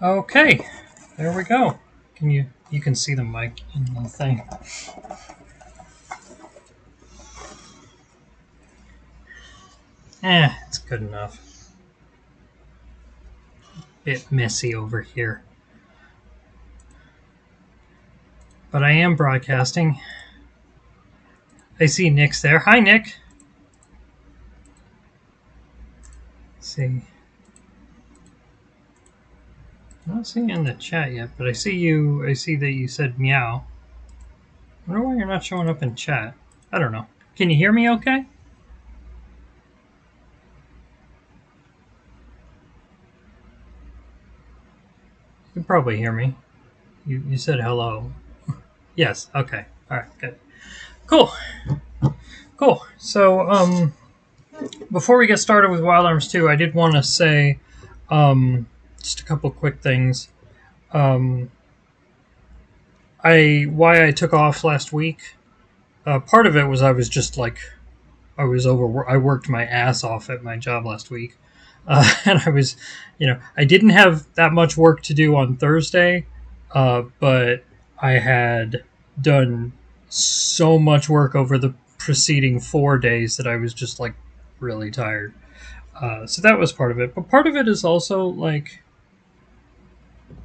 Okay, there we go. You can see the mic in the thing. It's good enough. Bit messy over here. But I am broadcasting. I see Nick's there. Hi, Nick. Let's see. I don't see you in the chat yet, but I see you. I see that you said meow. I wonder why you're not showing up in chat. I don't know. Can you hear me okay? You can probably hear me. You said hello. Yes, okay. Alright, good. Cool. Cool. So, before we get started with Wild Arms 2, I did want to say just a couple quick things. Why I took off last week. Part of it was I was just like, I worked my ass off at my job last week. And I was, I didn't have that much work to do on Thursday, but I had done so much work over the preceding 4 days that I was just like really tired. So that was part of it. But part of it is also like,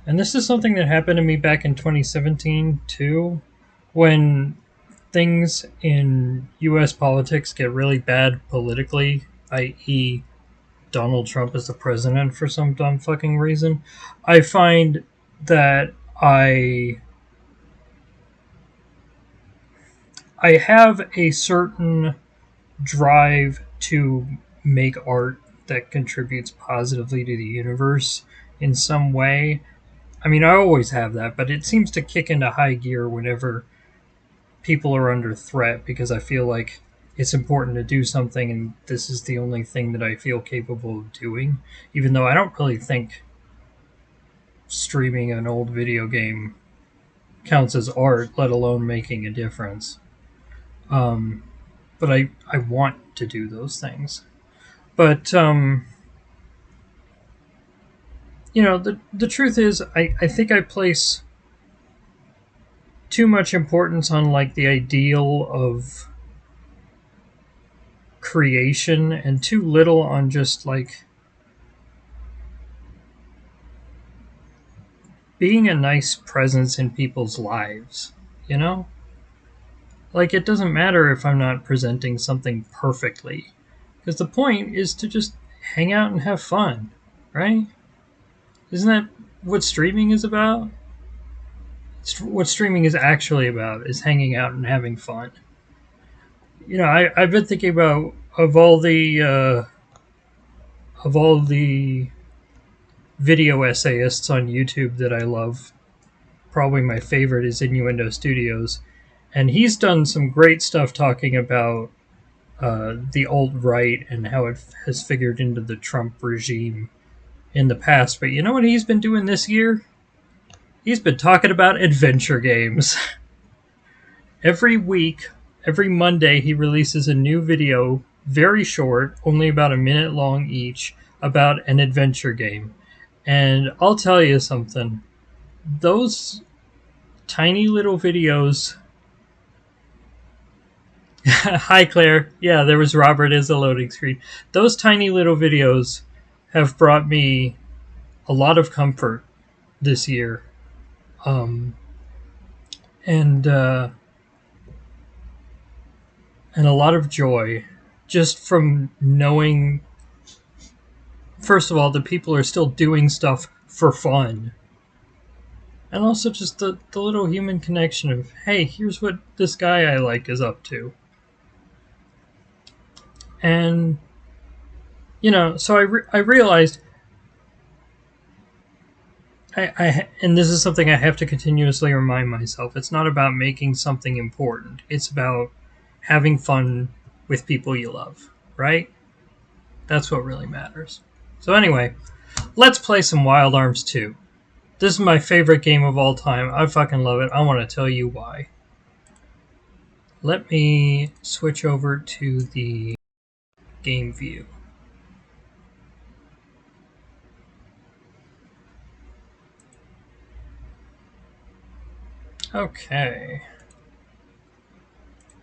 and this is something that happened to me back in 2017 too, when things in U.S. politics get really bad politically, i.e., Donald Trump is the president for some dumb fucking reason, I find that I have a certain drive to make art that contributes positively to the universe in some way. I mean, I always have that, but it seems to kick into high gear whenever people are under threat because I feel like it's important to do something and this is the only thing that I feel capable of doing, even though I don't really think streaming an old video game counts as art, let alone making a difference. But I want to do those things. But, the truth is, I think I place too much importance on, like, the ideal of creation and too little on just, like, being a nice presence in people's lives, you know? Like, it doesn't matter if I'm not presenting something perfectly, because the point is to just hang out and have fun, right? Isn't that what streaming is about? What streaming is actually about is hanging out and having fun. I've been thinking about of all the video essayists on YouTube that I love. Probably my favorite is Innuendo Studios, and he's done some great stuff talking about the alt-right and how it has figured into the Trump regime in the past. But you know what he's been doing this year? He's been talking about adventure games. Every week, every Monday, he releases a new video, very short, only about a minute long each, about an adventure game. And I'll tell you something. Those tiny little videos... Hi, Claire. Yeah, there was Robert as a loading screen. Those tiny little videos have brought me a lot of comfort this year. And a lot of joy just from knowing, first of all, that people are still doing stuff for fun. And also just the little human connection of, hey, here's what this guy I like is up to. And, so I realized, and this is something I have to continuously remind myself, it's not about making something important. It's about having fun with people you love, right? That's what really matters. So anyway, let's play some Wild Arms 2. This is my favorite game of all time. I fucking love it. I want to tell you why. Let me switch over to the game view. Okay.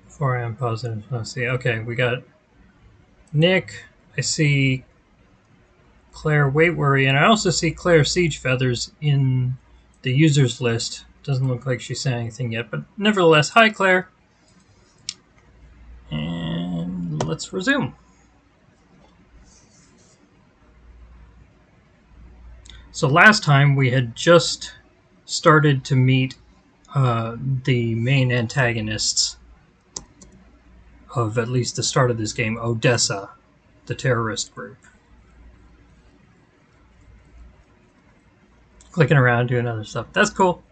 Before I am positive, let's see. Okay, we got Nick. I see Claire Weight Worry, and I also see Claire Siege Feathers in the users list. Doesn't look like she's saying anything yet, but nevertheless, hi Claire. And let's resume. So last time we had just started to meet the main antagonists of at least the start of this game, Odessa, the terrorist group. Clicking around, doing other stuff. That's cool.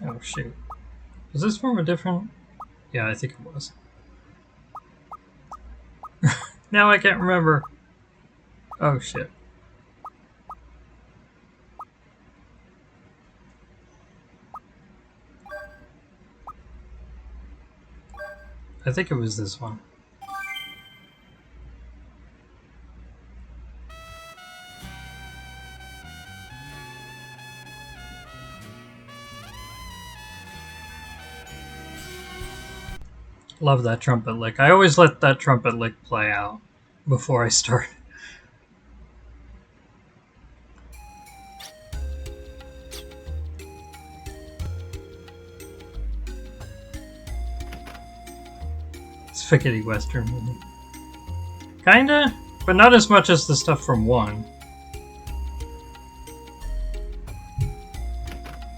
Oh, shoot. Was this from a different... Yeah, I think it was. Now I can't remember. Oh, shit. I think it was this one. Love that trumpet lick. I always let that trumpet lick play out before I start. Spaghetti Western movie. Kinda, but not as much as the stuff from 1.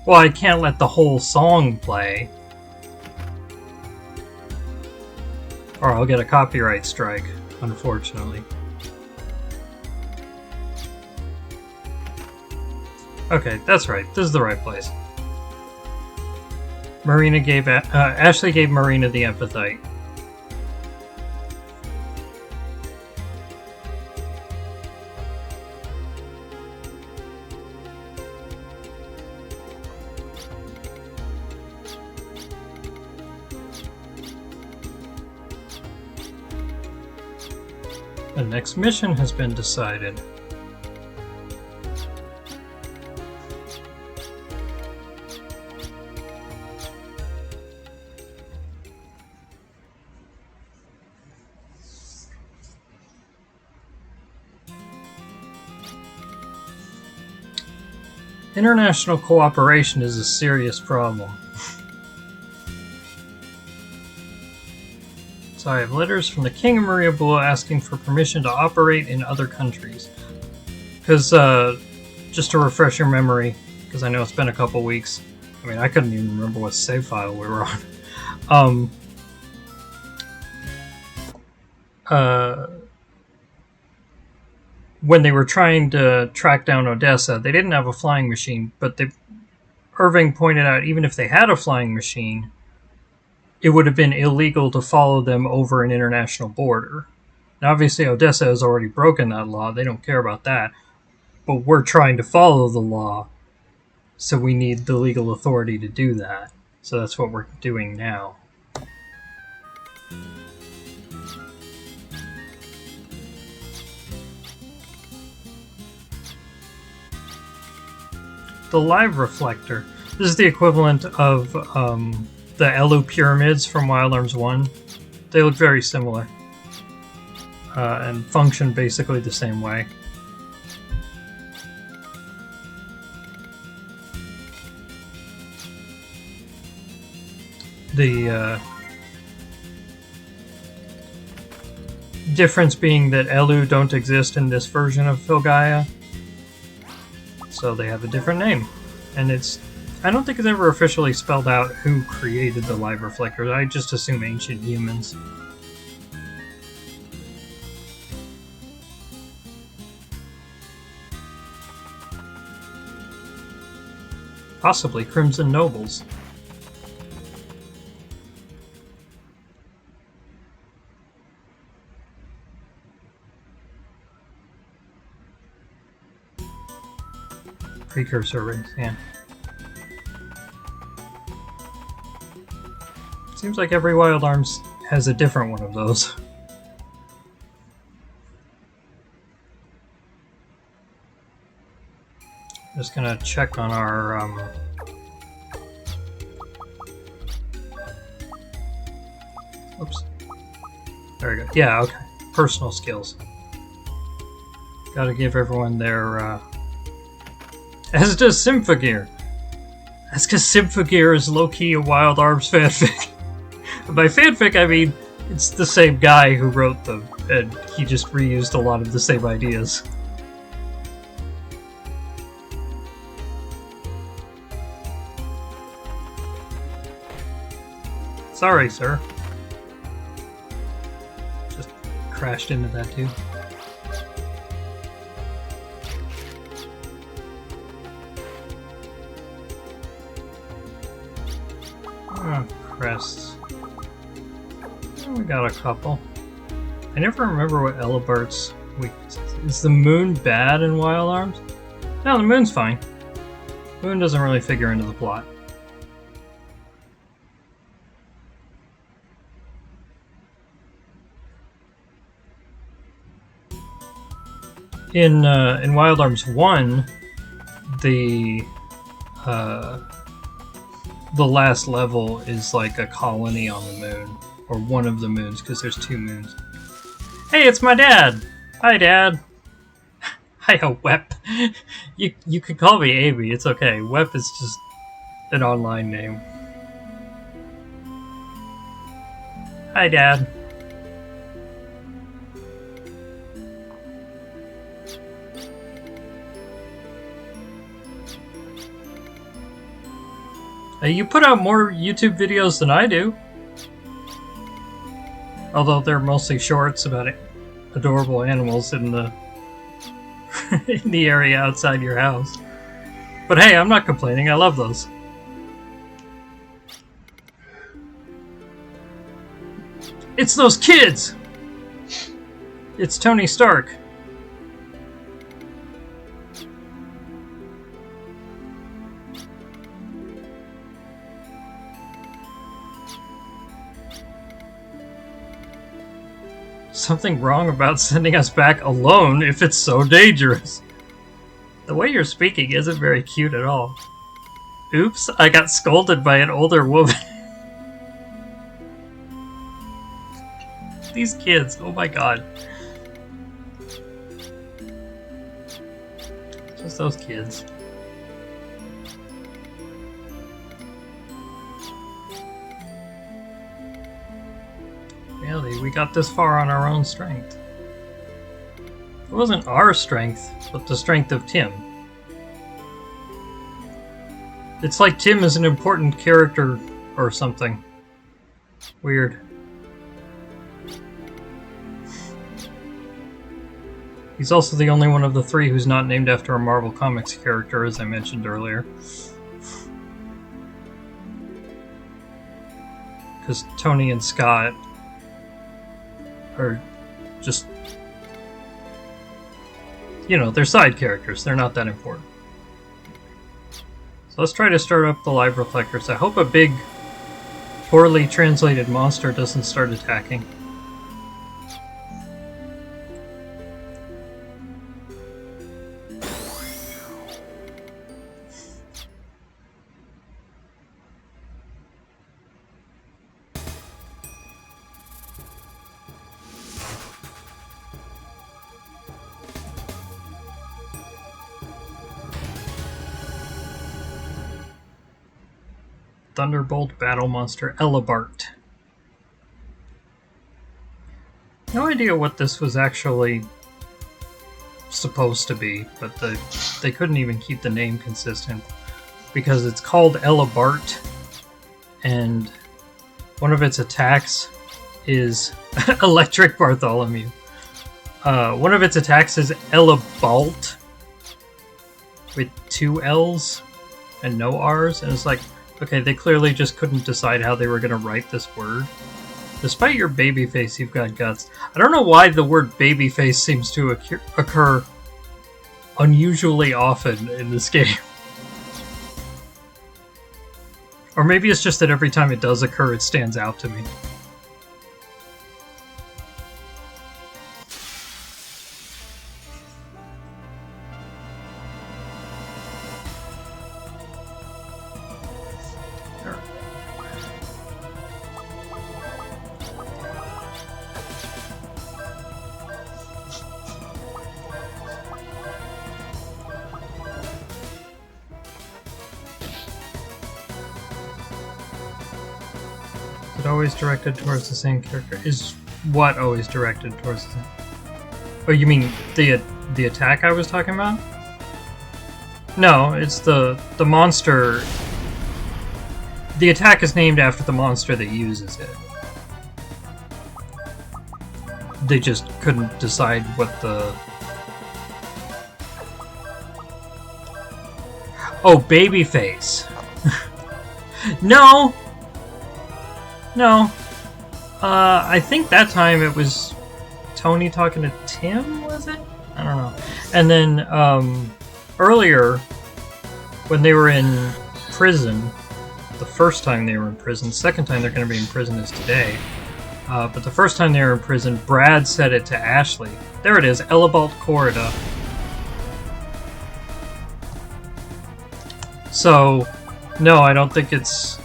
Well, I can't let the whole song play, or I'll get a copyright strike, unfortunately. Okay, that's right. This is the right place. Marina gave Ashley gave Marina the empathite. The next mission has been decided. International cooperation is a serious problem. So I have letters from the King of Maria Bula asking for permission to operate in other countries. Because, just to refresh your memory, because I know it's been a couple weeks. I mean, I couldn't even remember what save file we were on. When they were trying to track down Odessa, they didn't have a flying machine, but Irving pointed out even if they had a flying machine, it would have been illegal to follow them over an international border. Now, obviously, Odessa has already broken that law. They don't care about that. But we're trying to follow the law, so we need the legal authority to do that. So that's what we're doing now. The live reflector. This is the equivalent of the Elu pyramids from Wild Arms 1. They look very similar and function basically the same way. The difference being that Elu don't exist in this version of Filgaia, so they have a different name. And I don't think it's ever officially spelled out who created the live reflectors. I just assume ancient humans. Possibly Crimson Nobles. Precursor race, yeah. Seems like every Wild Arms has a different one of those. Just gonna check on our oops. There we go. Yeah, okay. Personal skills. Gotta give everyone their as does Symphogear. That's because Symphogear is low-key a Wild Arms fanfic. By fanfic, I mean it's the same guy who wrote them, and he just reused a lot of the same ideas. Sorry, sir. Just crashed into that too. Oh, crests. We got a couple. I never remember what Elibart's weakness is. Is the moon bad in Wild Arms? No, the moon's fine. The moon doesn't really figure into the plot. In Wild Arms 1, the last level is like a colony on the moon, or one of the moons, because there's 2 moons. Hey, it's my dad! Hi, Dad! Hi, Wep. You could call me Amy, it's okay. Wep is just an online name. Hi, Dad. You put out more YouTube videos than I do. Although they're mostly shorts about adorable animals in the in the area outside your house. But hey, I'm not complaining, I love those. It's those kids! It's Tony Stark. Something wrong about sending us back alone if it's so dangerous. The way you're speaking isn't very cute at all. Oops, I got scolded by an older woman. These kids, oh my god. Just those kids. Really, we got this far on our own strength. It wasn't our strength, but the strength of Tim. It's like Tim is an important character or something. Weird. He's also the only one of the 3 who's not named after a Marvel Comics character, as I mentioned earlier. Because Tony and Scott are just, you know, they're side characters. They're not that important. So let's try to start up the live reflectors. I hope a big, poorly translated monster doesn't start attacking. Thunderbolt Battle Monster Elibart. No idea what this was actually supposed to be, but they couldn't even keep the name consistent because it's called Elibart, and one of its attacks is Electric Bartholomew. One of its attacks is Elibalt with 2 L's and no R's, and it's like, okay, they clearly just couldn't decide how they were going to write this word. Despite your babyface, you've got guts. I don't know why the word babyface seems to occur unusually often in this game. Or maybe it's just that every time it does occur, it stands out to me. It always directed towards the same character. Is what always directed towards the same? Oh, you mean the attack I was talking about? No, it's the monster. The attack is named after the monster that uses it. They just couldn't decide what the... Oh, Babyface. No! No. I think that time it was Tony talking to Tim, was it? I don't know. And then, earlier, when they were in prison, the first time they were in prison, the second time they're going to be in prison is today, but the first time they were in prison, Brad said it to Ashley. There it is, Elabalt Corrida. So, no, I don't think it's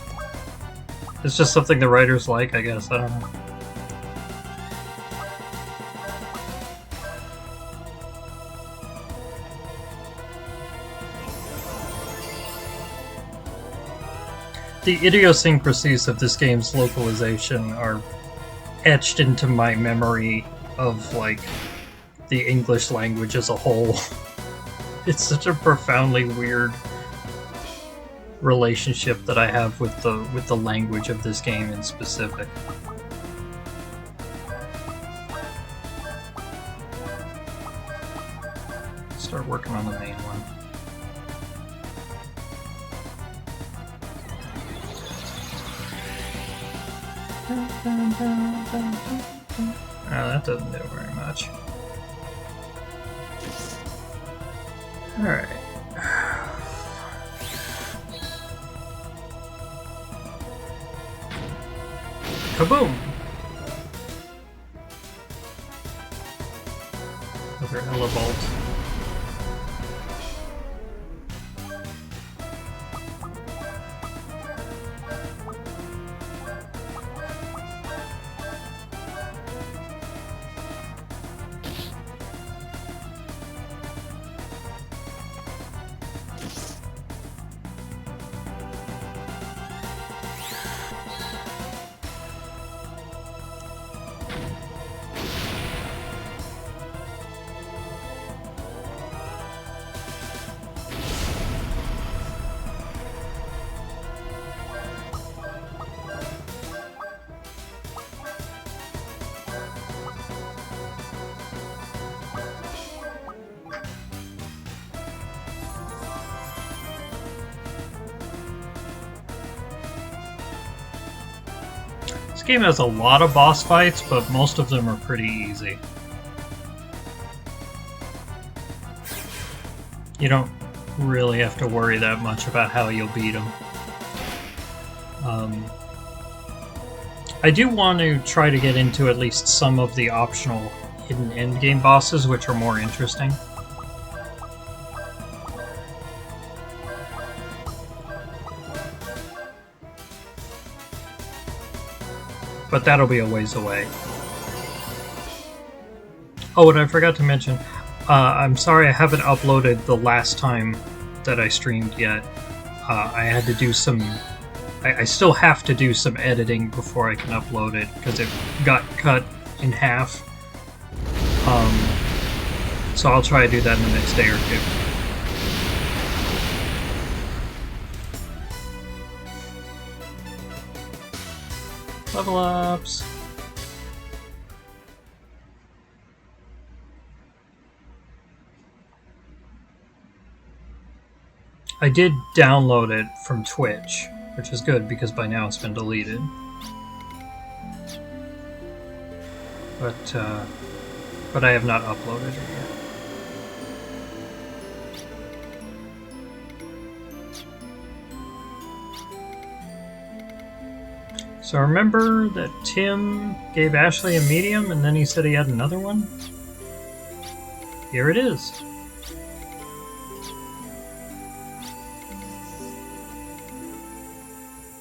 just something the writers like, I guess. I don't know. The idiosyncrasies of this game's localization are etched into my memory of, like, the English language as a whole. It's such a profoundly weird relationship that I have with the language of this game in specific. Start working on the main one. Oh, that doesn't do very much. Alright. Kaboom! Another Elabalt. This game has a lot of boss fights, but most of them are pretty easy. You don't really have to worry that much about how you'll beat them. I do want to try to get into at least some of the optional hidden endgame bosses, which are more interesting. But that'll be a ways away. Oh, and I forgot to mention, I'm sorry I haven't uploaded the last time that I streamed yet. I had to do some... I still have to do some editing before I can upload it, because it got cut in half. So I'll try to do that in the next day or two. Level ups. I did download it from Twitch, which is good because by now it's been deleted. But I have not uploaded it yet. So remember that Tim gave Ashley a medium and then he said he had another one? Here it is.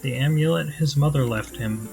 The amulet his mother left him.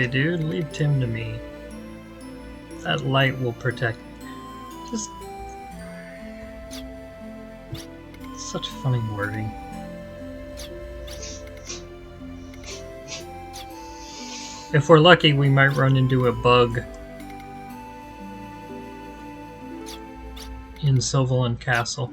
away, dude. Leave Tim to me. That light will protect. Just such funny wording. If we're lucky, we might run into a bug in Sylvan Castle.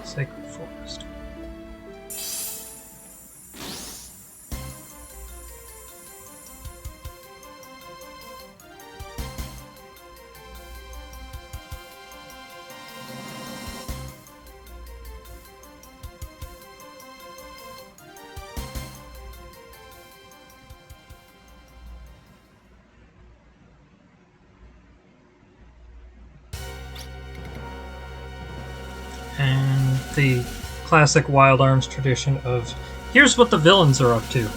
Sacred Forest. And the classic Wild Arms tradition of, here's what the villains are up to.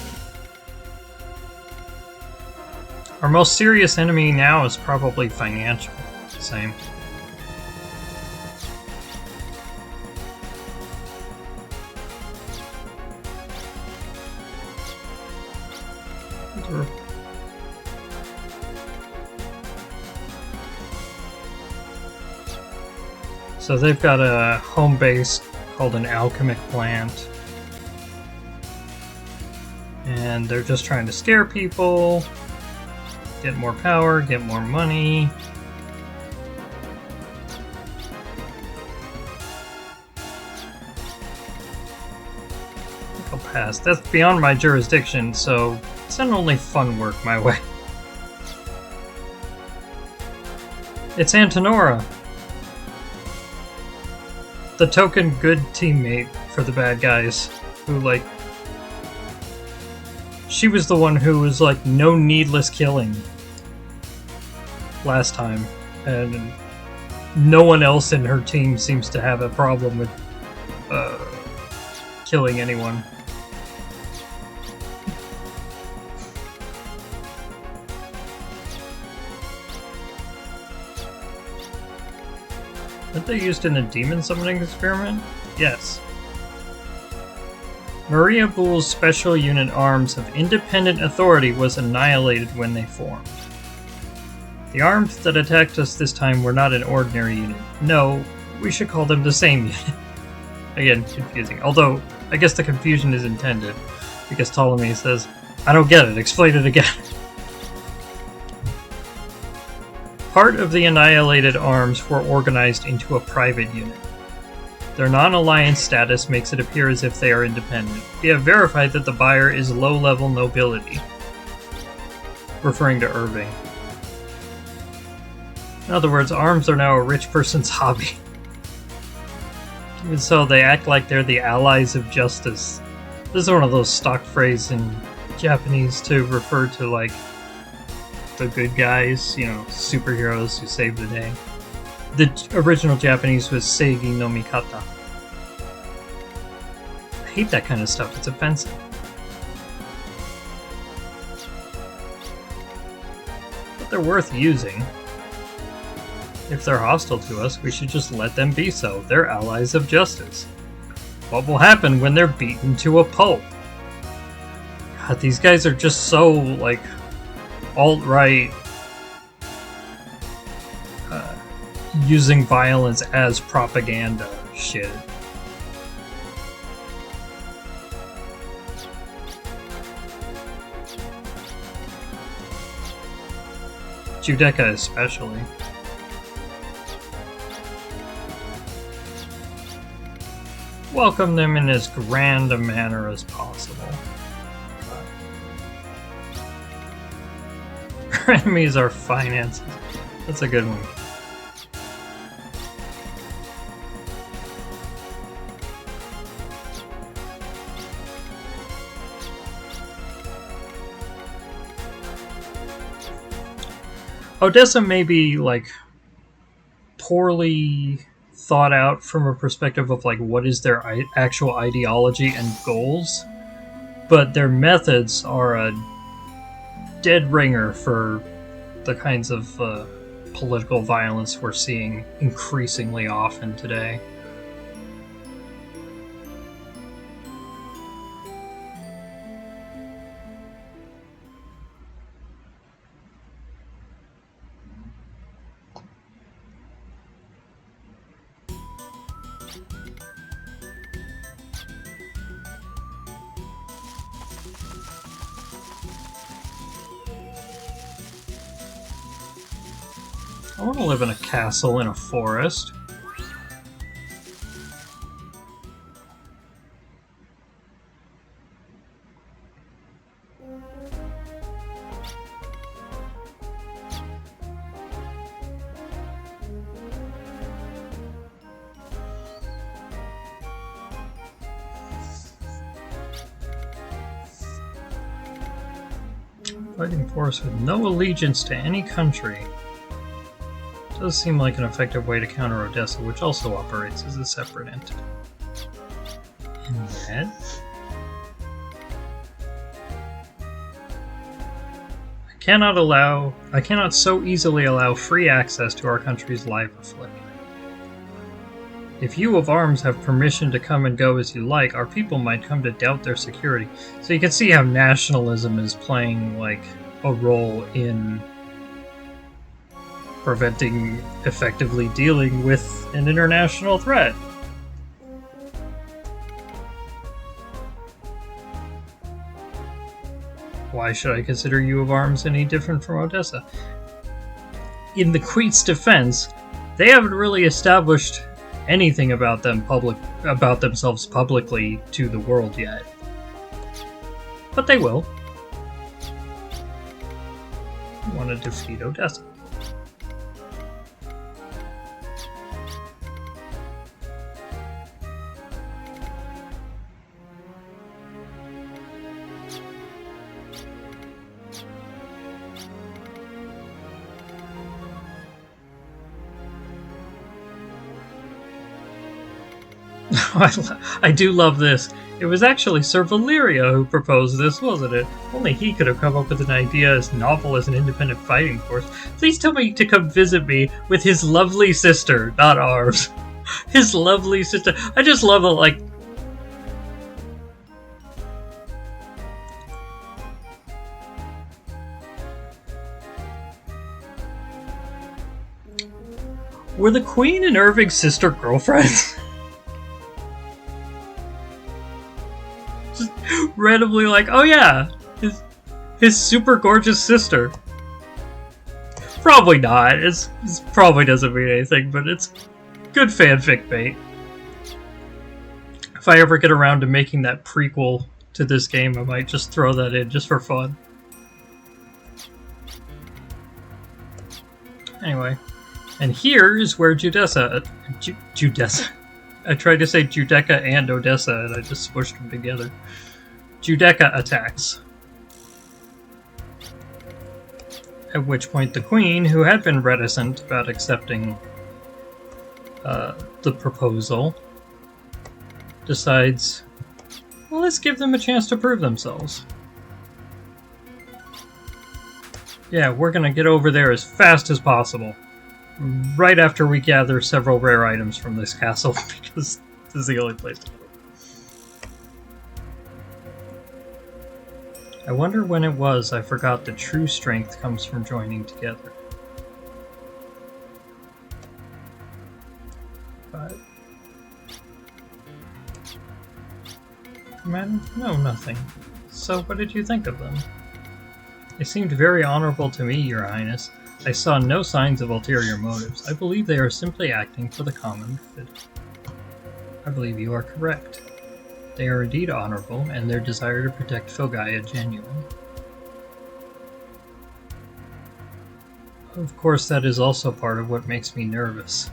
Our most serious enemy now is probably financial. Same. So they've got a home base called an alchemic plant. And they're just trying to scare people, get more power, get more money. I'll pass. That's beyond my jurisdiction, so send only fun work my way. It's Antonora, the token good teammate for the bad guys, who, like, she was the one who was like, no needless killing last time, and no one else in her team seems to have a problem with killing anyone. Weren't they used in the demon summoning experiment? Yes. Maria Bull's special unit arms of independent authority was annihilated when they formed. The arms that attacked us this time were not an ordinary unit. No, we should call them the same unit. Again, confusing. Although, I guess the confusion is intended, because Ptolemy says, I don't get it, explain it again. Part of the annihilated arms were organized into a private unit. Their non-alliance status makes it appear as if they are independent. We have verified that the buyer is low-level nobility, referring to Irving. In other words, arms are now a rich person's hobby. Even so, they act like they're the allies of justice. This is one of those stock phrases in Japanese to refer to, like, the good guys, you know, superheroes who save the day. The original Japanese was Seigi no Mikata. I hate that kind of stuff, it's offensive. But they're worth using. If they're hostile to us, we should just let them be so. They're allies of justice. What will happen when they're beaten to a pulp? God, these guys are just so, like, alt-right, using violence as propaganda shit. Judecca especially. Welcome them in as grand a manner as possible. Our enemies are finances. That's a good one. Odessa may be, like, poorly thought out from a perspective of, like, what is their actual ideology and goals, but their methods are a dead ringer for the kinds of political violence we're seeing increasingly often today. I want to live in a castle in a forest. Fighting force with no allegiance to any country. Does seem like an effective way to counter Odessa, which also operates as a separate entity. And yet... I cannot so easily allow free access to our country's livelihood. If you of arms have permission to come and go as you like, our people might come to doubt their security. So you can see how nationalism is playing, like, a role in preventing effectively dealing with an international threat. Why should I consider you of arms any different from Odessa? In the Queen's defense, they haven't really established anything about themselves publicly to the world yet. But they will. I want to defeat Odessa. I do love this. It was actually Sir Valeria who proposed this, wasn't it? Only he could have come up with an idea as novel as an independent fighting force. Please tell me to come visit me with his lovely sister, not ours. His lovely sister. I just love it, like... Were the Queen and Irving's sister girlfriends? Just randomly like, oh yeah, his super gorgeous sister. Probably not. It probably doesn't mean anything, but it's good fanfic bait. If I ever get around to making that prequel to this game, I might just throw that in just for fun. Anyway, and here is where Judessa... I tried to say Judeca and Odessa, and I just smushed them together. Judeca attacks. At which point the Queen, who had been reticent about accepting the proposal, decides, well, let's give them a chance to prove themselves. Yeah, we're gonna get over there as fast as possible. Right after we gather several rare items from this castle, because this is the only place to go. I wonder when it was I forgot that true strength comes from joining together. But... Man, no, nothing. So what did you think of them? They seemed very honorable to me, Your Highness. I saw no signs of ulterior motives. I believe they are simply acting for the common good. I believe you are correct. They are indeed honorable, and their desire to protect Filgaia genuine. Of course, that is also part of what makes me nervous.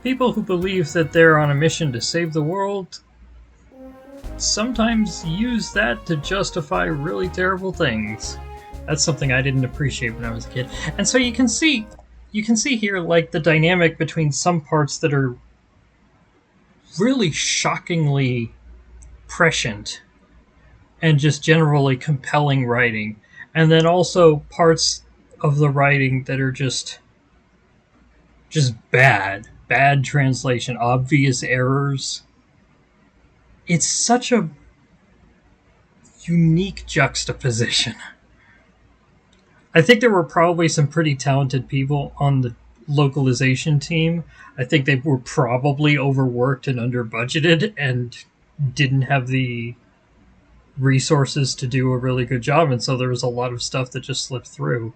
People who believe that they're on a mission to save the world sometimes use that to justify really terrible things. That's something I didn't appreciate when I was a kid. And so you can see here, like, the dynamic between some parts that are really shockingly prescient and just generally compelling writing. And then also parts of the writing that are just bad translation, obvious errors. It's such a unique juxtaposition. I think there were probably some pretty talented people on the localization team. I think they were probably overworked and under budgeted and didn't have the resources to do a really good job, and so there was a lot of stuff that just slipped through.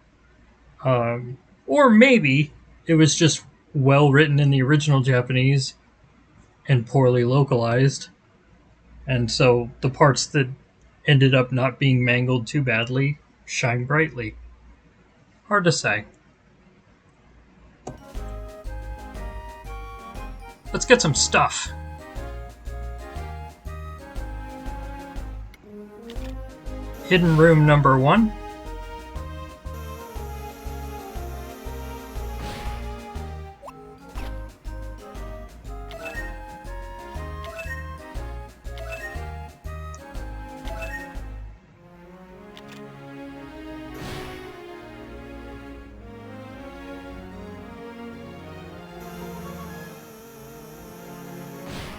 Or maybe it was just well written in the original Japanese and poorly localized, and so the parts that ended up not being mangled too badly shine brightly. Hard to say. Let's get some stuff. Hidden room number 1.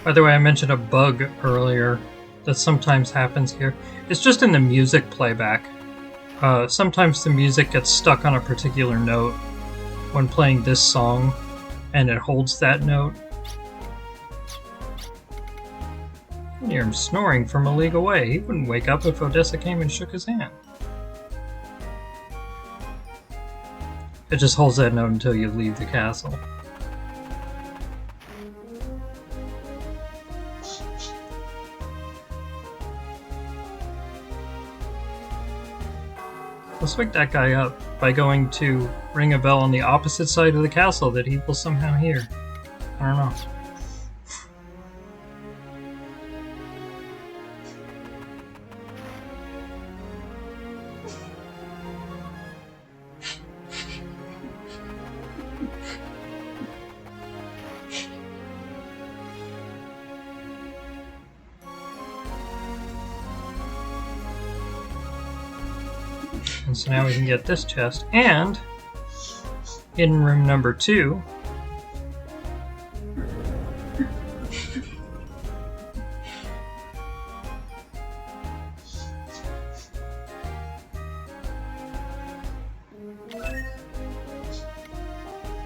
By the way, I mentioned a bug earlier that sometimes happens here. It's just in the music playback. Sometimes the music gets stuck on a particular note when playing this song, and it holds that note. I hear him snoring from a league away. He wouldn't wake up if Odessa came and shook his hand. It just holds that note until you leave the castle. Let's wake that guy up by going to ring a bell on the opposite side of the castle that he will somehow hear. I don't know. And so now we can get this chest, and in room number 2,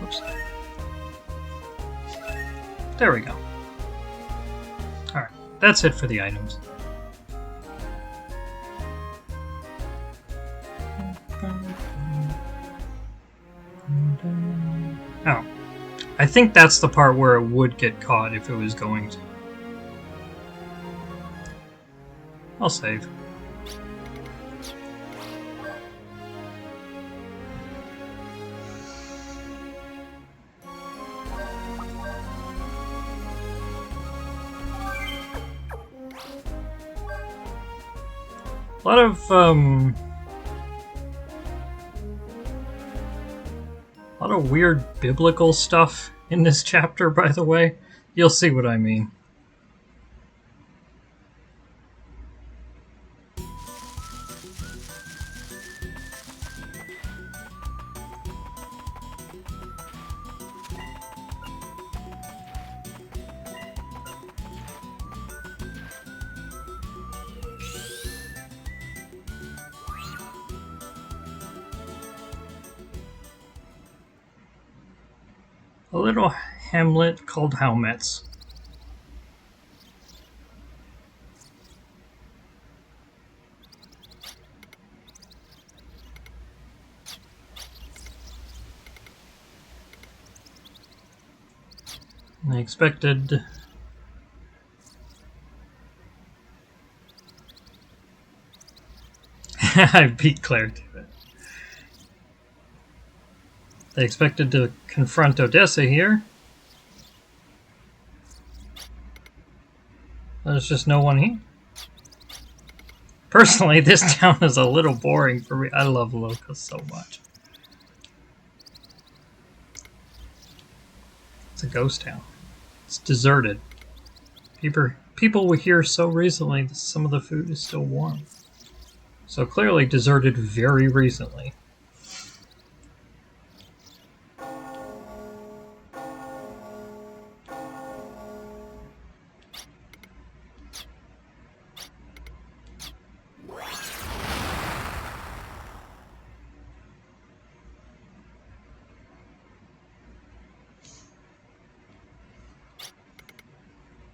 oops. There we go. Alright, that's it for the items. Oh, I think that's the part where it would get caught if it was going to. I'll save. A lot of weird biblical stuff in this chapter, by the way. You'll see what I mean. A little hamlet called Haumetz. I expected I beat Claire to it. They expected to confront Odessa here. There's just no one here. Personally, this town is a little boring for me. I love Locust so much. It's a ghost town. It's deserted. people were here so recently that some of the food is still warm. So clearly deserted very recently.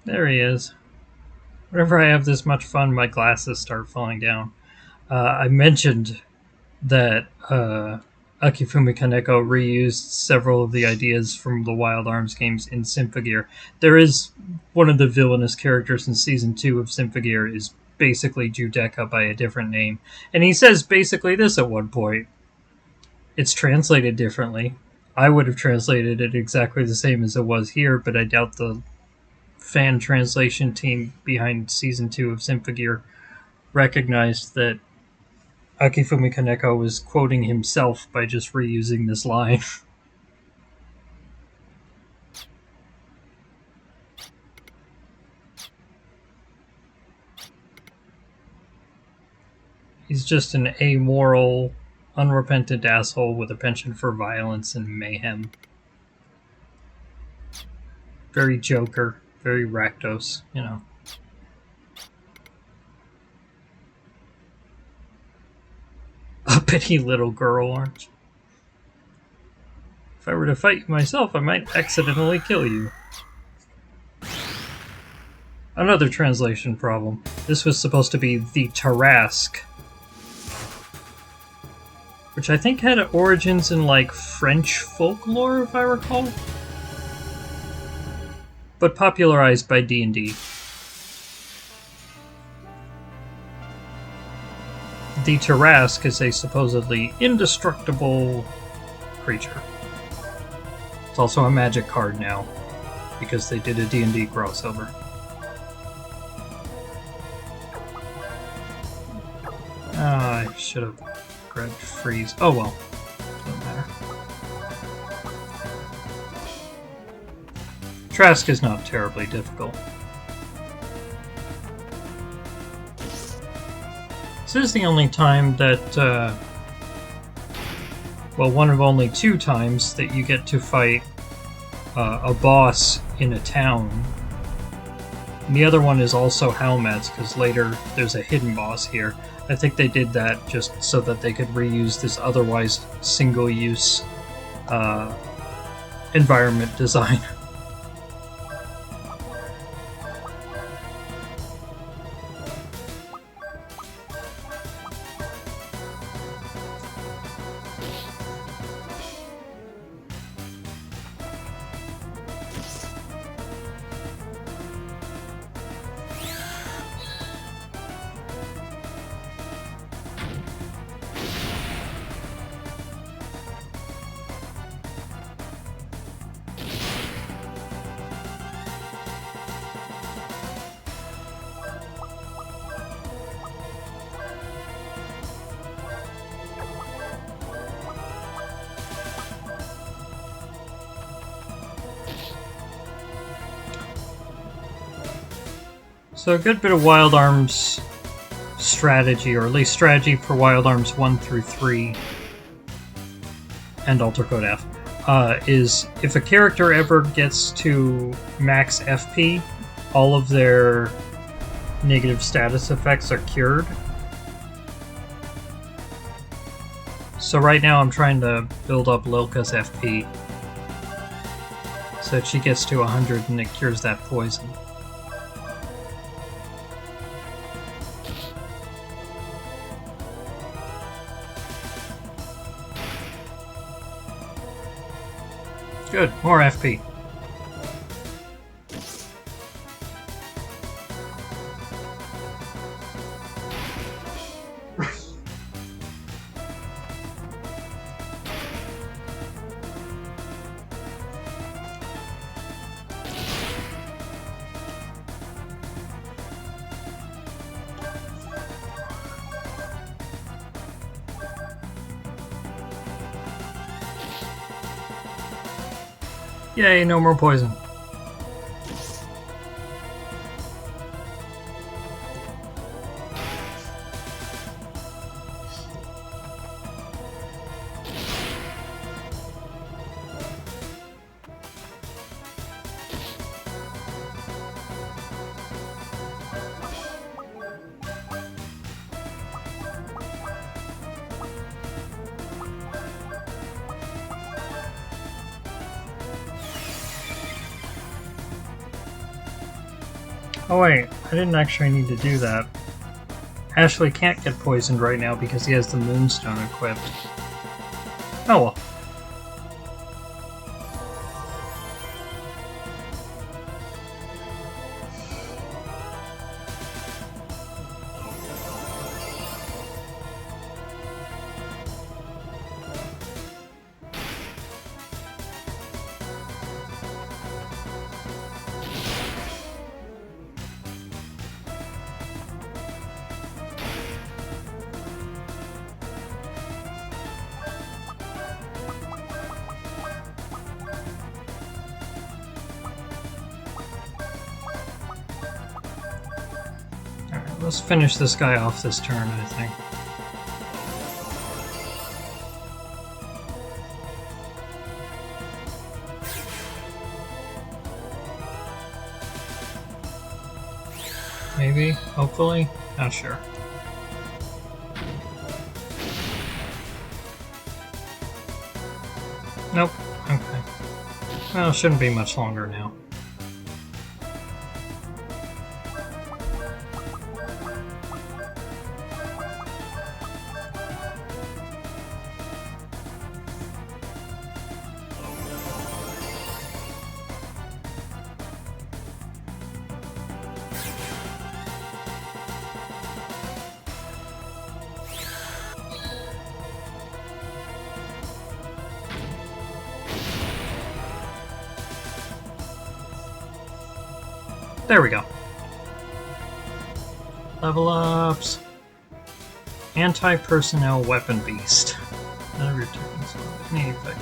There he is. Whenever I have this much fun, my glasses start falling down. I mentioned that Akifumi Kaneko reused several of the ideas from the Wild Arms games in Symphogear. There is one of the villainous characters in Season 2 of Symphogear is basically Judecca by a different name. And he says basically this at one point. It's translated differently. I would have translated it exactly the same as it was here, but I doubt the fan translation team behind Season 2 of Symphogear recognized that Akifumi Kaneko was quoting himself by just reusing this line. He's just an amoral, unrepentant asshole with a penchant for violence and mayhem. Very Joker, very Rakdos, you know. Uppity little girl, aren't you? If I were to fight you myself, I might accidentally kill you. Another translation problem. This was supposed to be the Tarrasque, which I think had origins in, like, French folklore, if I recall, but popularized by D&D. The Tarrasque is a supposedly indestructible creature. It's also a magic card now, because they did a D&D crossover. I should have grabbed freeze. Oh well, doesn't matter. Trask is not terribly difficult. This is the only time that, well, one of only 2 times that you get to fight a boss in a town. And the other one is also Helmets, because later there's a hidden boss here. I think they did that just so that they could reuse this otherwise single-use environment design. So a good bit of Wild Arms strategy, or at least strategy for Wild Arms 1 through 3, and Alter Code F, is if a character ever gets to max FP, all of their negative status effects are cured. So right now I'm trying to build up Lilka's FP so that she gets to 100 and it cures that poison. Good, more FP. Yay, no more poison. Oh wait, I didn't actually need to do that. Ashley can't get poisoned right now because he has the Moonstone equipped. Oh well. Let's finish this guy off this turn, I think. Maybe, hopefully, not sure. Nope, okay. Well, it shouldn't be much longer now. There we go. Level ups. Anti-personnel weapon beast. Another returns any effect.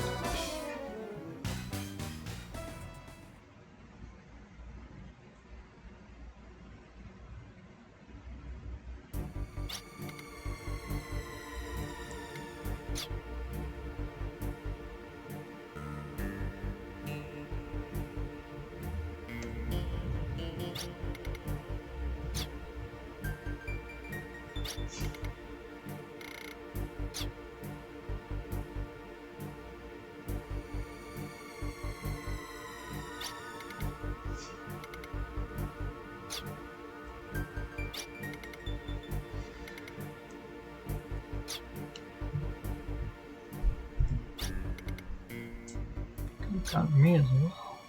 Got me as well.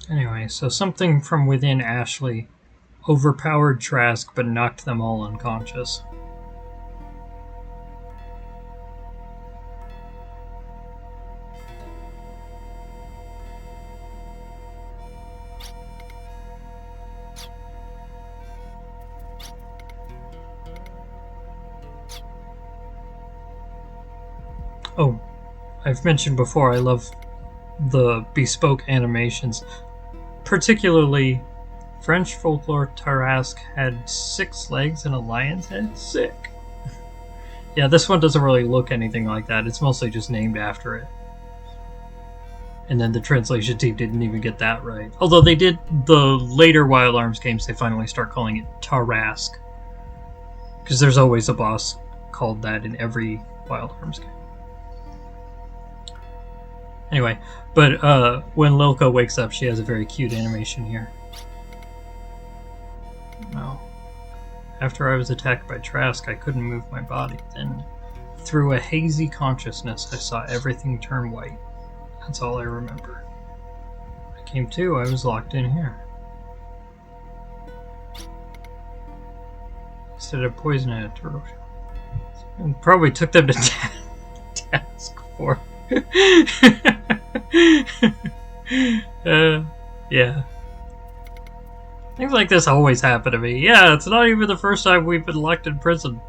Anyway, so something from within Ashley overpowered Trask but knocked them all unconscious. Oh, I've mentioned before I love the bespoke animations. Particularly, French folklore Tarasque had 6 legs and a lion's head. Sick. Yeah, this one doesn't really look anything like that. It's mostly just named after it. And then the translation team didn't even get that right. Although they did, the later Wild Arms games, they finally start calling it Tarasque. Because there's always a boss called that in every Wild Arms game. Anyway, but when Lilka wakes up, she has a very cute animation here. Well, after I was attacked by Trask, I couldn't move my body. Then, through a hazy consciousness, I saw everything turn white. That's all I remember. I came to, I was locked in here. Instead of poison and a turtle. And probably took them to task for. Yeah. Things like this always happen to me. Yeah, it's not even the first time we've been locked in prison.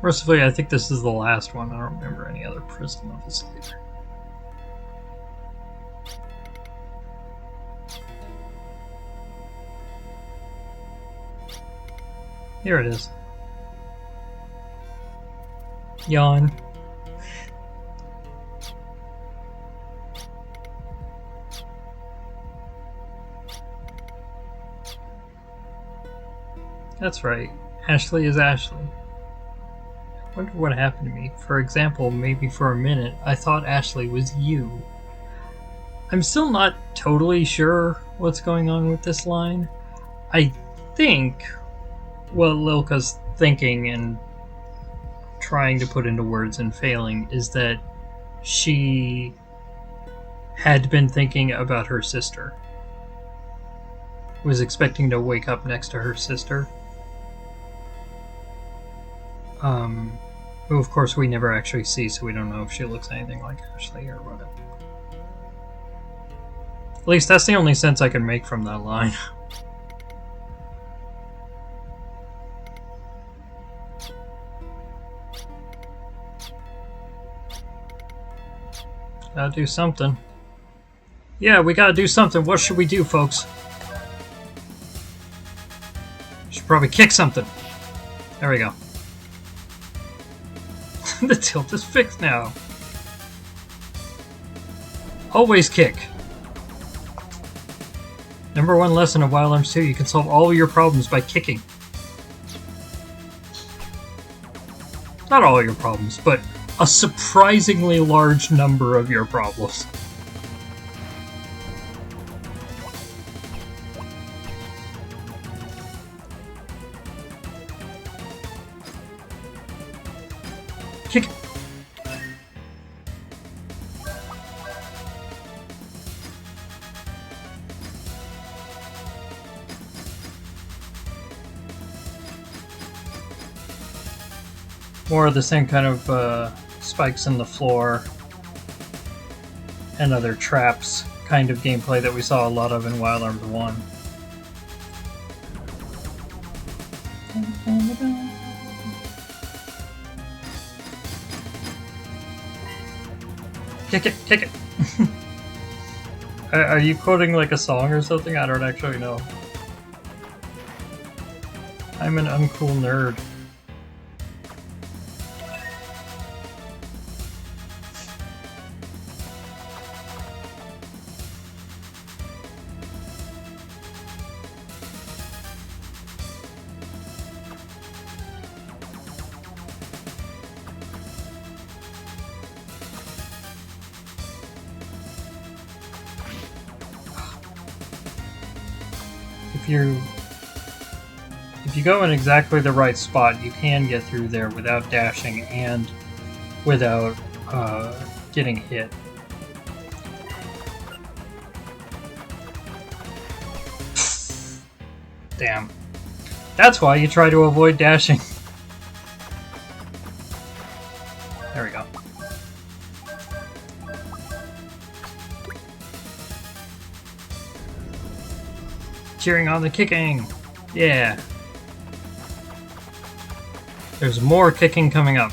Mercifully, I think this is the last one. I don't remember any other prison levels either. Here it is. Yawn. That's right. Ashley is Ashley. I wonder what happened to me. For example, maybe for a minute, I thought Ashley was you. I'm still not totally sure what's going on with this line. I think what Lilka's thinking and trying to put into words and failing is that she had been thinking about her sister. Was expecting to wake up next to her sister. Who of course we never actually see, so we don't know if she looks anything like Ashley or whatever. At least that's the only sense I can make from that line. Gotta do something. Yeah, we gotta do something. What should we do, folks? Should probably kick something. There we go. The tilt is fixed now. Always kick. Number 1 lesson of Wild Arms 2, you can solve all your problems by kicking. Not all your problems, but a surprisingly large number of your problems. Kick. More of the same kind of spikes in the floor and other traps kind of gameplay that we saw a lot of in Wild Arms 1. Kick it, kick it! Are you quoting like a song or something? I don't actually know. I'm an uncool nerd. If you go in exactly the right spot, you can get through there without dashing and without getting hit. Damn. That's why you try to avoid dashing. There we go. Cheering on the kicking! Yeah! There's more kicking coming up.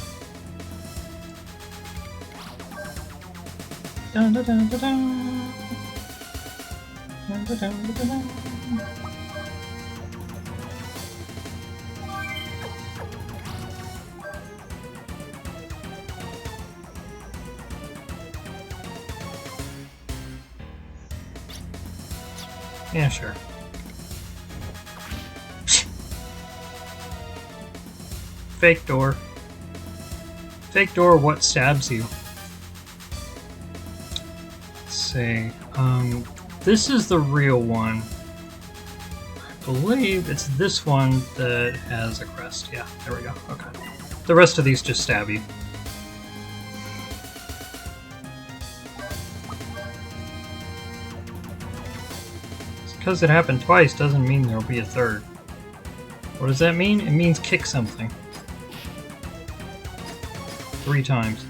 Dun, dun, dun, dun, dun. Dun, dun, dun, dun, dun. Yeah, sure. Fake door. Fake door, what stabs you? Let's see. This is the real one. I believe it's this one that has a crest. Yeah, there we go. Okay. The rest of these just stab you. Just because it happened twice doesn't mean there'll be a third. What does that mean? It means kick something. 3 times.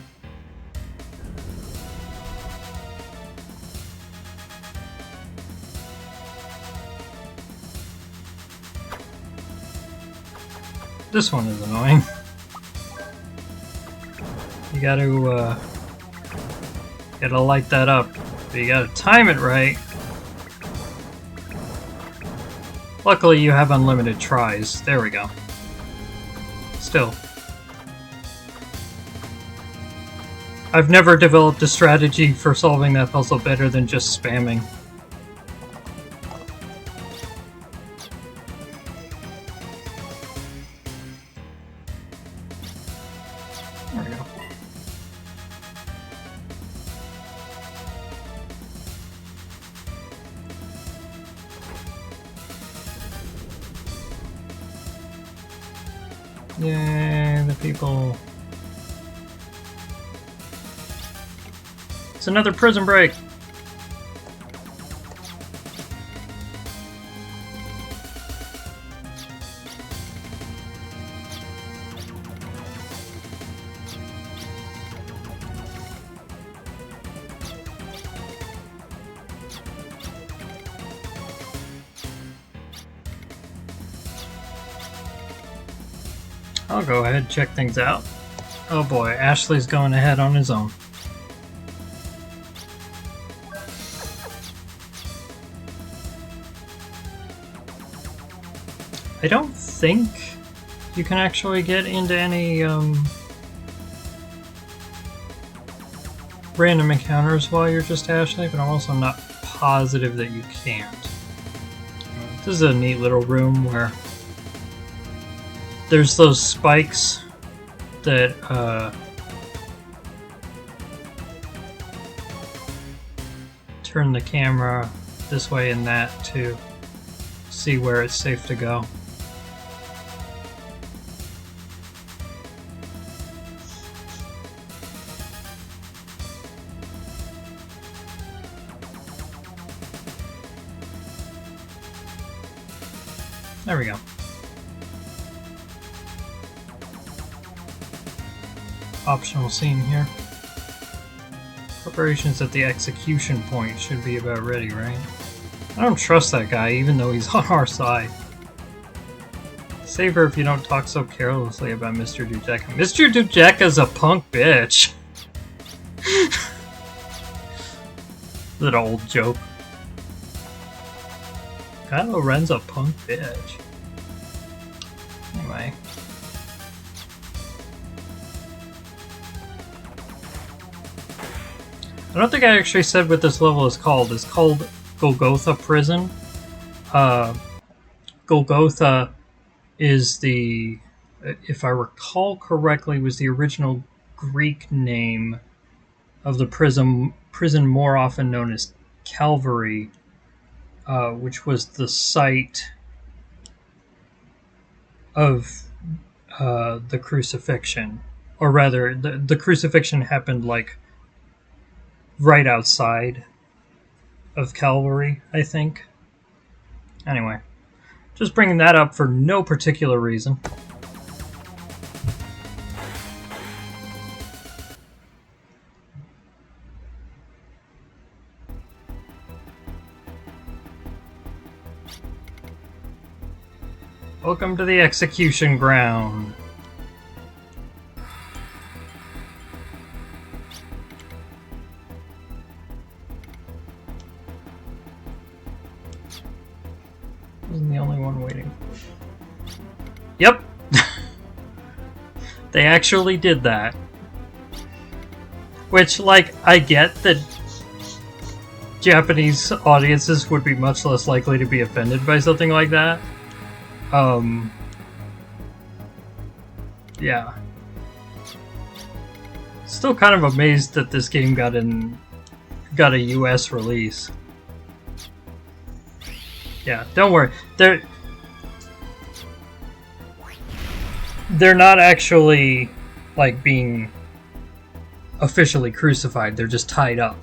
This one is annoying. You gotta light that up. But you gotta time it right. Luckily you have unlimited tries. There we go. Still. I've never developed a strategy for solving that puzzle better than just spamming. There we go. Yay, the people. It's another prison break. I'll go ahead and check things out. Oh boy, Ashley's going ahead on his own. I don't think you can actually get into any random encounters while you're just Ashley, but I'm also not positive that you can't. This is a neat little room where there's those spikes that turn the camera this way and that to see where it's safe to go. There we go. Optional scene here. Preparations at the execution point should be about ready, right? I don't trust that guy, even though he's on our side. Save her if you don't talk so carelessly about Mr. Dujeka. Mr. Dujeka's a punk bitch! That old joke. Kylo Ren's a punk bitch. Anyway. I don't think I actually said what this level is called. It's called Golgotha Prison. Golgotha is the, if I recall correctly, was the original Greek name of the prison more often known as Calvary, which was the site of the crucifixion. Or rather, the crucifixion happened like right outside of Calvary, I think. Anyway, just bringing that up for no particular reason. Welcome to the execution ground. Wasn't the only one waiting. Yep. They actually did that. Which, like, I get that Japanese audiences would be much less likely to be offended by something like that. Yeah. Still kind of amazed that this game got a US release. Yeah, don't worry. They're not actually like being officially crucified. They're just tied up.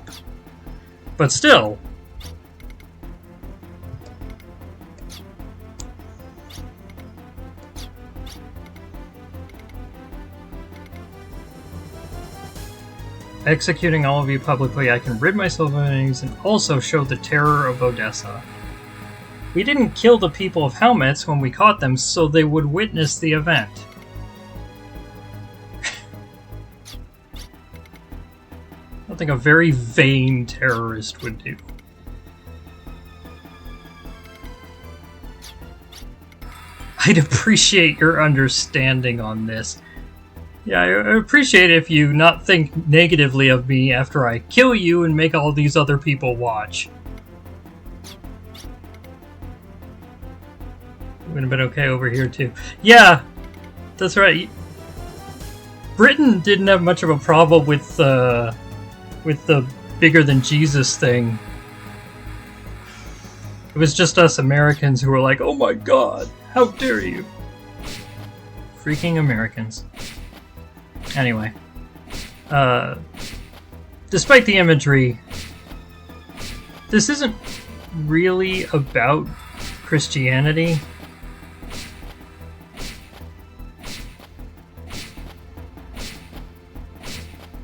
But still, executing all of you publicly, I can rid myself of enemies and also show the terror of Odessa. We didn't kill the people of Helmets when we caught them, so they would witness the event. I think a very vain terrorist would do. I'd appreciate your understanding on this. Yeah, I appreciate if you not think negatively of me after I kill you and make all these other people watch. Would have been okay over here too. Yeah, that's right. Britain didn't have much of a problem with the bigger than Jesus thing. It was just us Americans who were like, "Oh my God, how dare you!" Freaking Americans. Anyway. Despite the imagery, this isn't really about Christianity.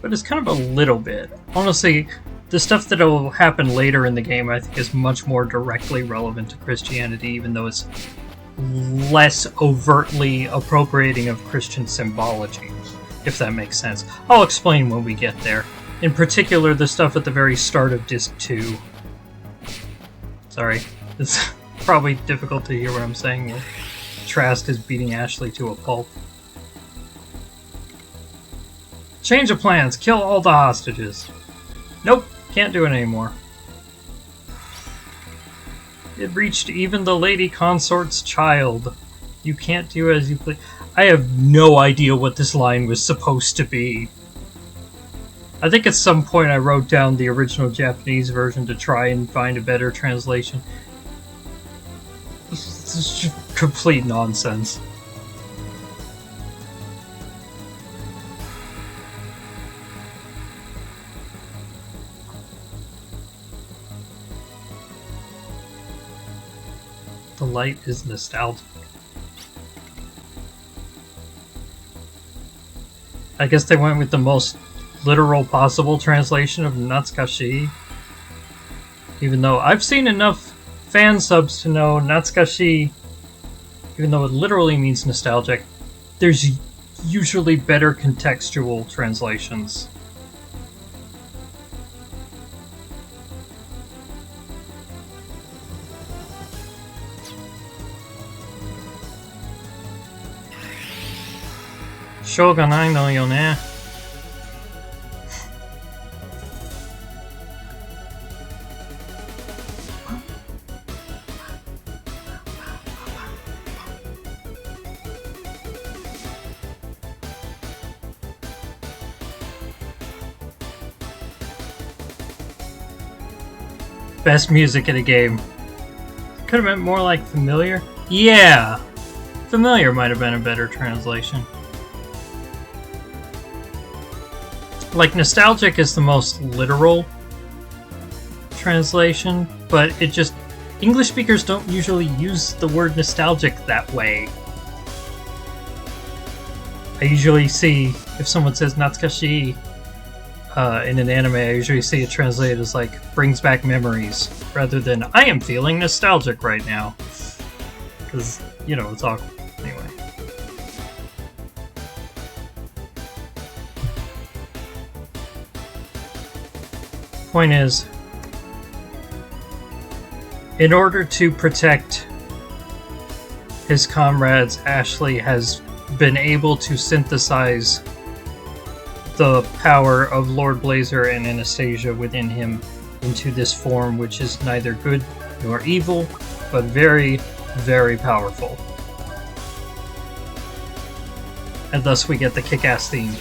But it's kind of a little bit. Honestly, the stuff that will happen later in the game I think is much more directly relevant to Christianity, even though it's less overtly appropriating of Christian symbology, if that makes sense. I'll explain when we get there. In particular, the stuff at the very start of Disc 2. Sorry, it's probably difficult to hear what I'm saying. Trask is beating Ashley to a pulp. Change of plans, kill all the hostages. Nope, can't do it anymore. It reached even the lady consort's child. You can't do as you please. I have no idea what this line was supposed to be. I think at some point I wrote down the original Japanese version to try and find a better translation. This is just complete nonsense. The light is nostalgic. I guess they went with the most literal possible translation of Natsukashi. Even though I've seen enough fan subs to know Natsukashi, even though it literally means nostalgic, there's usually better contextual translations. Shoganai no yo ne. Best music in a game. Could have been more like Familiar. Yeah! Familiar might have been a better translation. Like, nostalgic is the most literal translation, but it just... English speakers don't usually use the word nostalgic that way. I usually see, if someone says Natsukashi in an anime, I usually see it translated as, like, brings back memories, rather than, I am feeling nostalgic right now. Because, you know, it's awkward. Anyway. Point is, in order to protect his comrades, Ashley has been able to synthesize the power of Lord Blazer and Anastasia within him into this form, which is neither good nor evil, but very, very powerful. And thus we get the kick-ass theme.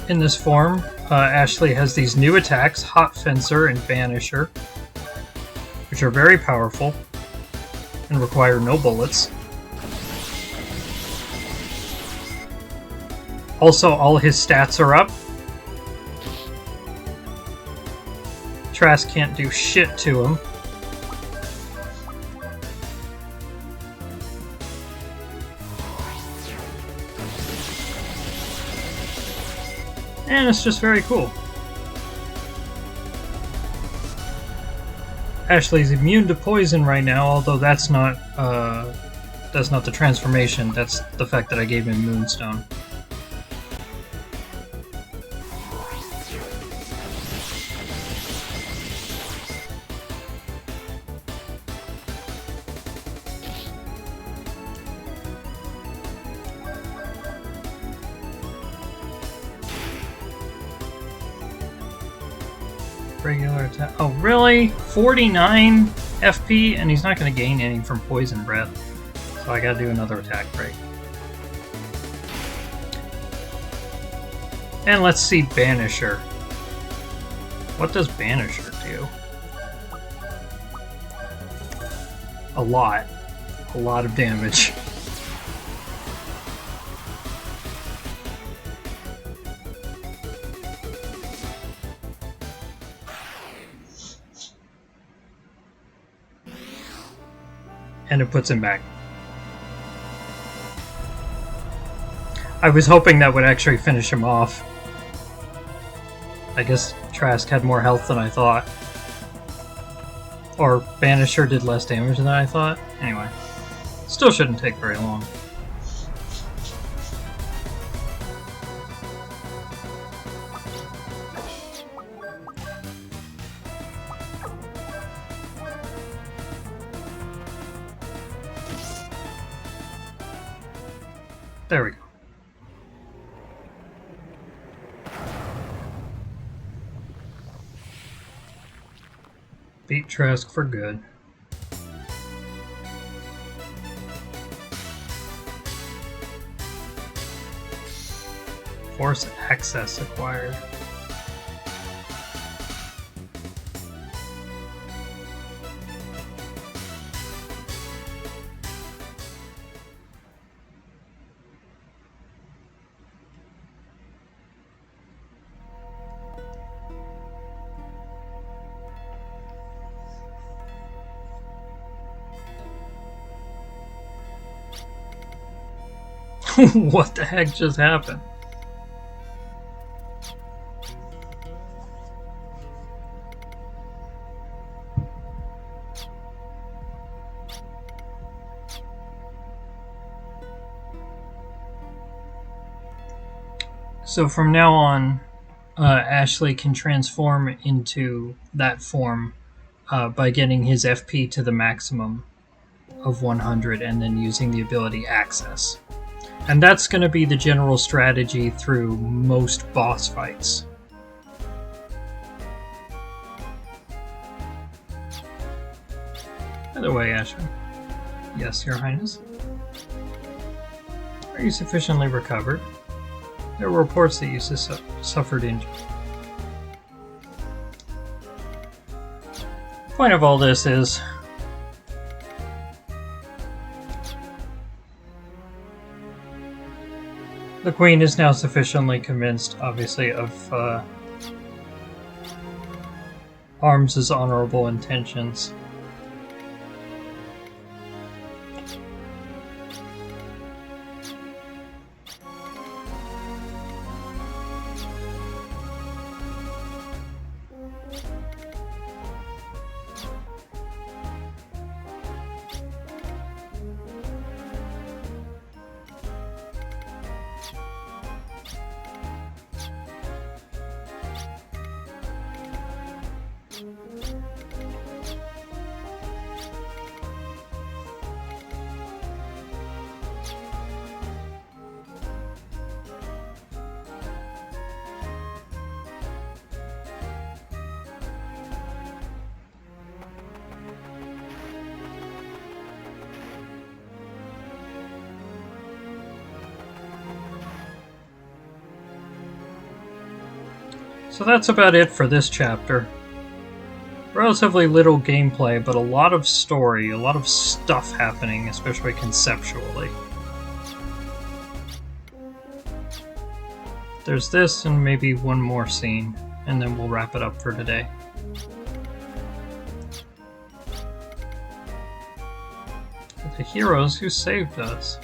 In this form, Ashley has these new attacks, Hot Fencer and Banisher, which are very powerful and require no bullets. Also, all his stats are up. Trask can't do shit to him. And it's just very cool. Ashley's immune to poison right now, although that's not the transformation. That's the fact that I gave him Moonstone. Regular attack. Oh, really? 49 FP, and he's not going to gain any from Poison Breath. So I gotta do another attack break. And let's see Banisher. What does Banisher do? A lot. A lot of damage. And it puts him back. I was hoping that would actually finish him off. I guess Trask had more health than I thought. Or Banisher did less damage than I thought. Anyway, still shouldn't take very long. There we go. Beat Trask for good. Force access acquired. What the heck just happened? So from now on, Ashley can transform into that form by getting his FP to the maximum of 100 and then using the ability Access. And that's going to be the general strategy through most boss fights. By the way, Ashley. Yes, Your Highness. Are you sufficiently recovered? There were reports that you suffered injury. The point of all this is the Queen is now sufficiently convinced, obviously, of Arms' honorable intentions. So that's about it for this chapter. Relatively little gameplay, but a lot of story, a lot of stuff happening, especially conceptually. There's this and maybe one more scene, and then we'll wrap it up for today. The heroes who saved us.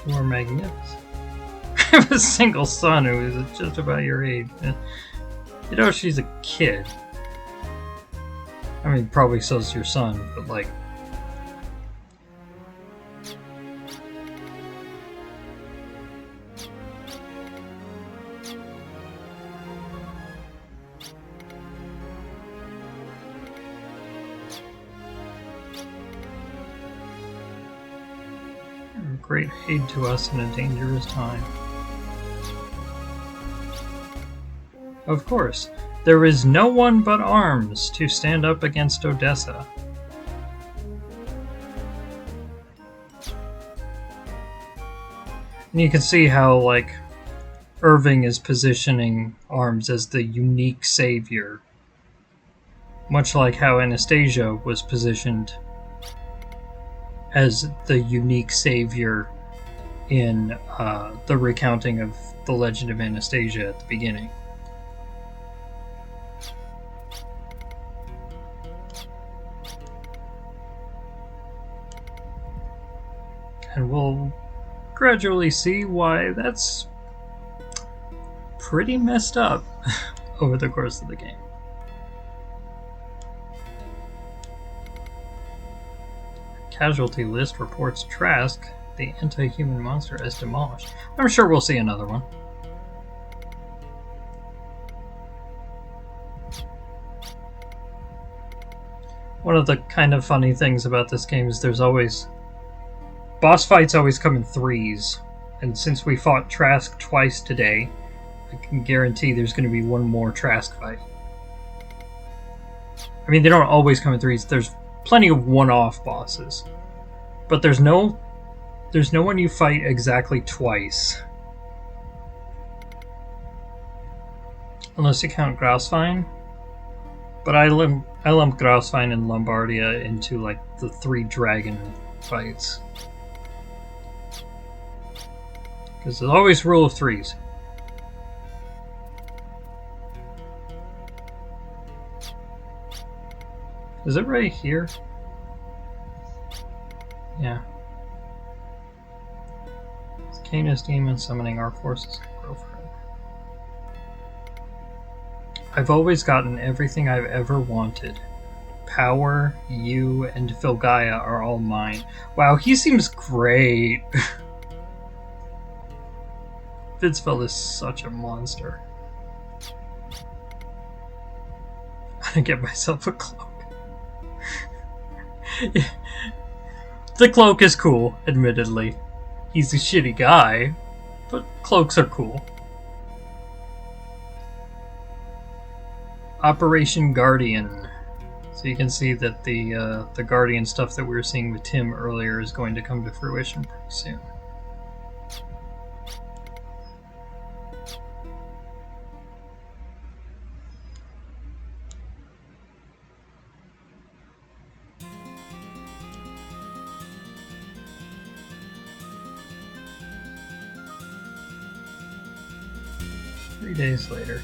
You are magnificent. I have a single son who is just about your age. You know, she's a kid. I mean, probably so's your son, but like... great aid to us in a dangerous time. Of course, there is no one but Arms to stand up against Odessa. And you can see how, like, Irving is positioning Arms as the unique savior, much like how Anastasia was positioned as the unique savior in the recounting of the legend of Anastasia at the beginning. And we'll gradually see why that's pretty messed up over the course of the game. Casualty list reports Trask, the anti-human monster, as demolished. I'm sure we'll see another one. One of the kind of funny things about this game is there's always... boss fights always come in threes, and since we fought Trask twice today, I can guarantee there's going to be one more Trask fight. I mean, they don't always come in threes. There's plenty of one-off bosses, but there's no one you fight exactly twice, unless you count Grausfine. But I lump Grausfine and Lombardia into like the 3 dragon fights, because there's always rule of threes. Is it right here? Yeah. Canis demon summoning our forces can grow forever. I've always gotten everything I've ever wanted. Power, you, and Filgaia are all mine. Wow, he seems great. Fitzfeld is such a monster. I'm gonna get myself a cloak. The cloak is cool, admittedly. He's a shitty guy, but cloaks are cool. Operation Guardian. So you can see that the Guardian stuff that we were seeing with Tim earlier is going to come to fruition pretty soon. Days later.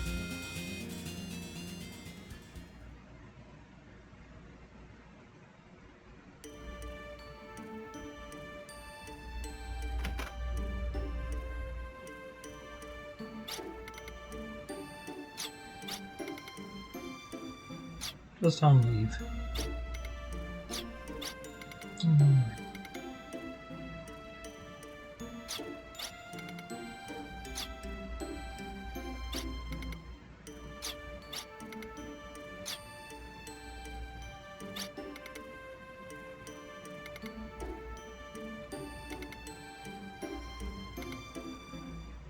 Just on leave.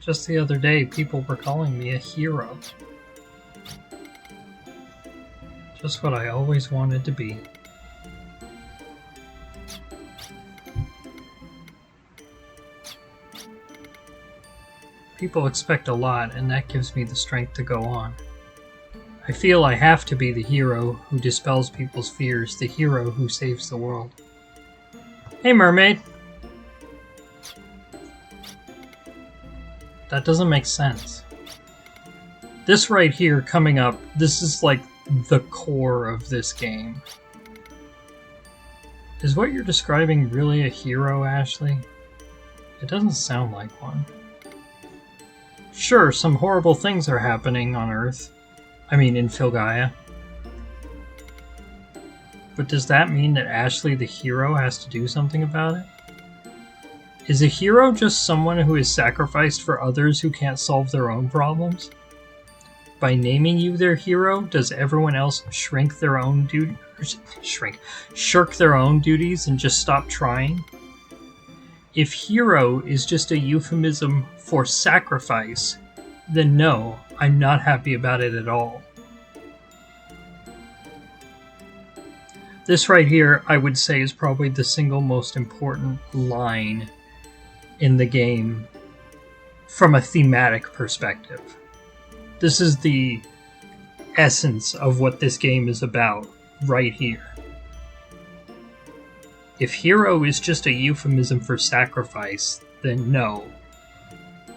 Just the other day, people were calling me a hero. Just what I always wanted to be. People expect a lot, and that gives me the strength to go on. I feel I have to be the hero who dispels people's fears, the hero who saves the world. Hey, mermaid! That doesn't make sense. This right here coming up, this is like the core of this game. Is what you're describing really a hero, Ashley? It doesn't sound like one. Sure, some horrible things are happening on Earth. I mean, in Filgaia. But does that mean that Ashley, the hero, has to do something about it? Is a hero just someone who is sacrificed for others who can't solve their own problems? By naming you their hero, does everyone else shirk their own duties and just stop trying? If hero is just a euphemism for sacrifice, then no, I'm not happy about it at all. This right here, I would say, is probably the single most important line in the game from a thematic perspective. This is the essence of what this game is about right here. If hero is just a euphemism for sacrifice, then no,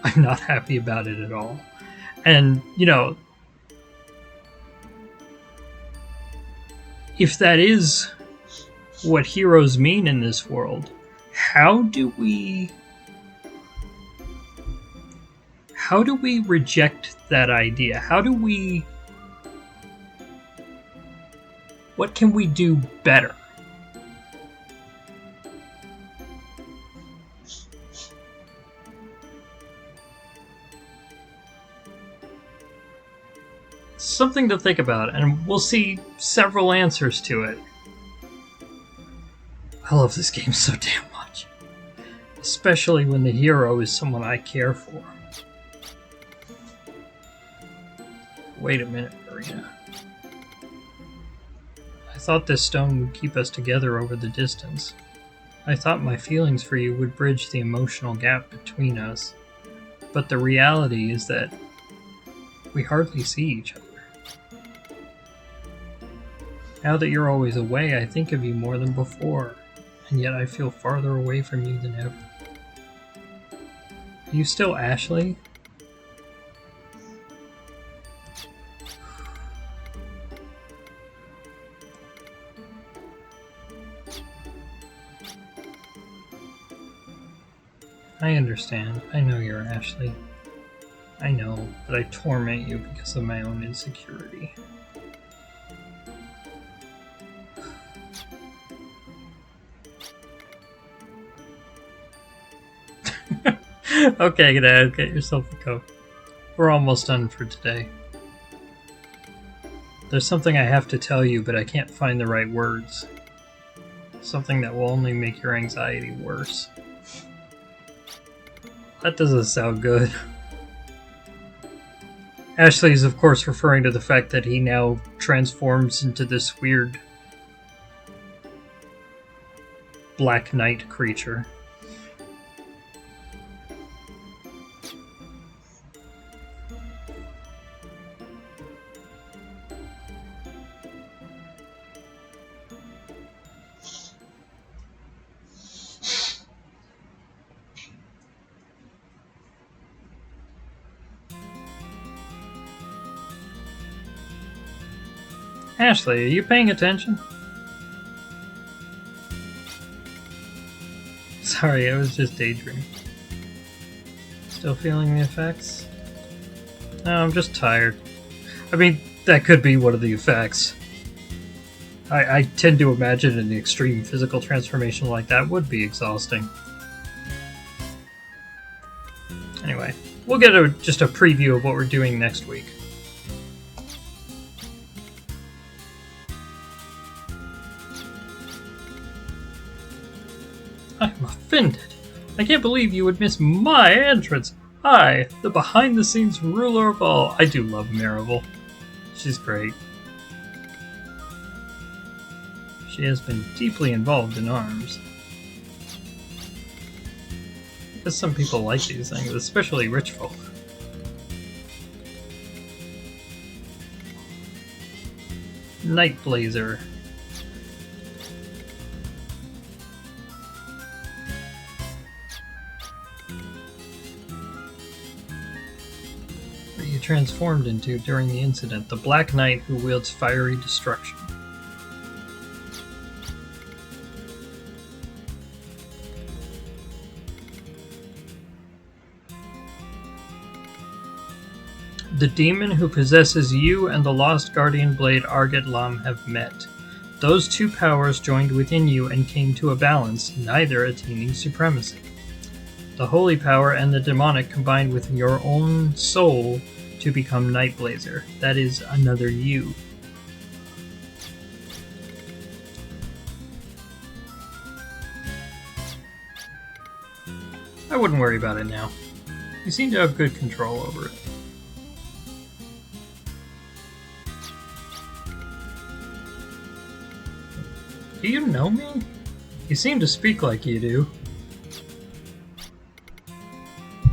I'm not happy about it at all. And, you know, if that is what heroes mean in this world, how do we reject that idea? What can we do better? Something to think about, and we'll see several answers to it. I love this game so damn much. Especially when the hero is someone I care for. Wait a minute, Marina. I thought this stone would keep us together over the distance. I thought my feelings for you would bridge the emotional gap between us. But the reality is that we hardly see each other. Now that you're always away, I think of you more than before, and yet I feel farther away from you than ever. Are you still Ashley? I understand. I know you're Ashley. I know, but I torment you because of my own insecurity. Okay, Dad, get yourself a coat. We're almost done for today. There's something I have to tell you, but I can't find the right words. Something that will only make your anxiety worse. That doesn't sound good. Ashley is, of course, referring to the fact that he now transforms into this weird Black Knight creature. Ashley, are you paying attention? Sorry, I was just daydreaming. Still feeling the effects? No, I'm just tired. I mean, that could be one of the effects. I tend to imagine an extreme physical transformation like that would be exhausting. Anyway, we'll get just a preview of what we're doing next week. I'm offended. I can't believe you would miss my entrance. I, the behind-the-scenes ruler of all. I do love Maribel. She's great. She has been deeply involved in arms. I guess some people like these things, especially rich folk. KnightBlazer. What you transformed into during the incident, the Black Knight who wields fiery destruction. The demon who possesses you and the lost guardian blade Arget Lam have met. Those two powers joined within you and came to a balance, neither attaining supremacy. The holy power and the demonic combined with your own soul to become KnightBlazer. That is another you. I wouldn't worry about it now. You seem to have good control over it. Do you know me? You seem to speak like you do.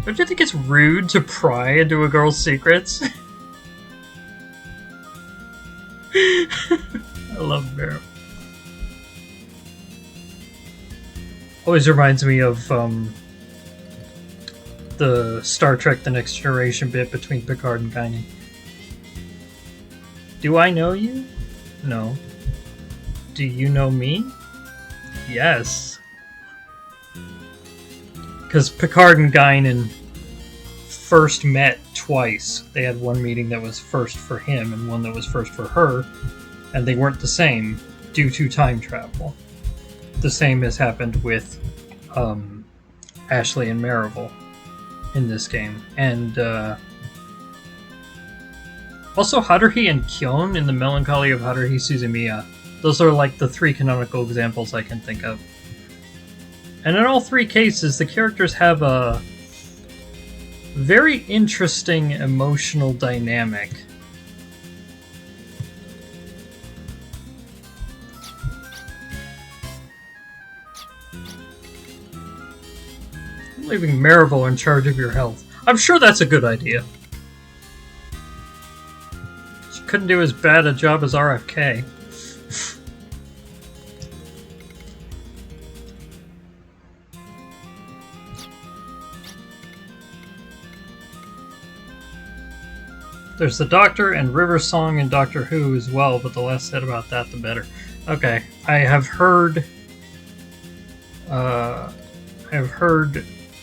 Don't you think it's rude to pry into a girl's secrets? I love Meryl. Always reminds me of the Star Trek The Next Generation bit between Picard and Guinan. Do I know you? No. Do you know me? Yes. Because Picard and Guinan first met twice. They had one meeting that was first for him and one that was first for her, and they weren't the same due to time travel. The same has happened with Ashley and Marina in this game. And also Haruhi and Kyon in The Melancholy of Haruhi Suzumiya. Those are like the three canonical examples I can think of. And in all three cases, the characters have a very interesting emotional dynamic. I'm leaving Marina in charge of your health. I'm sure that's a good idea. She couldn't do as bad a job as RFK. There's the Doctor and River Song in Doctor Who as well, but the less said about that, the better. Okay, I have heard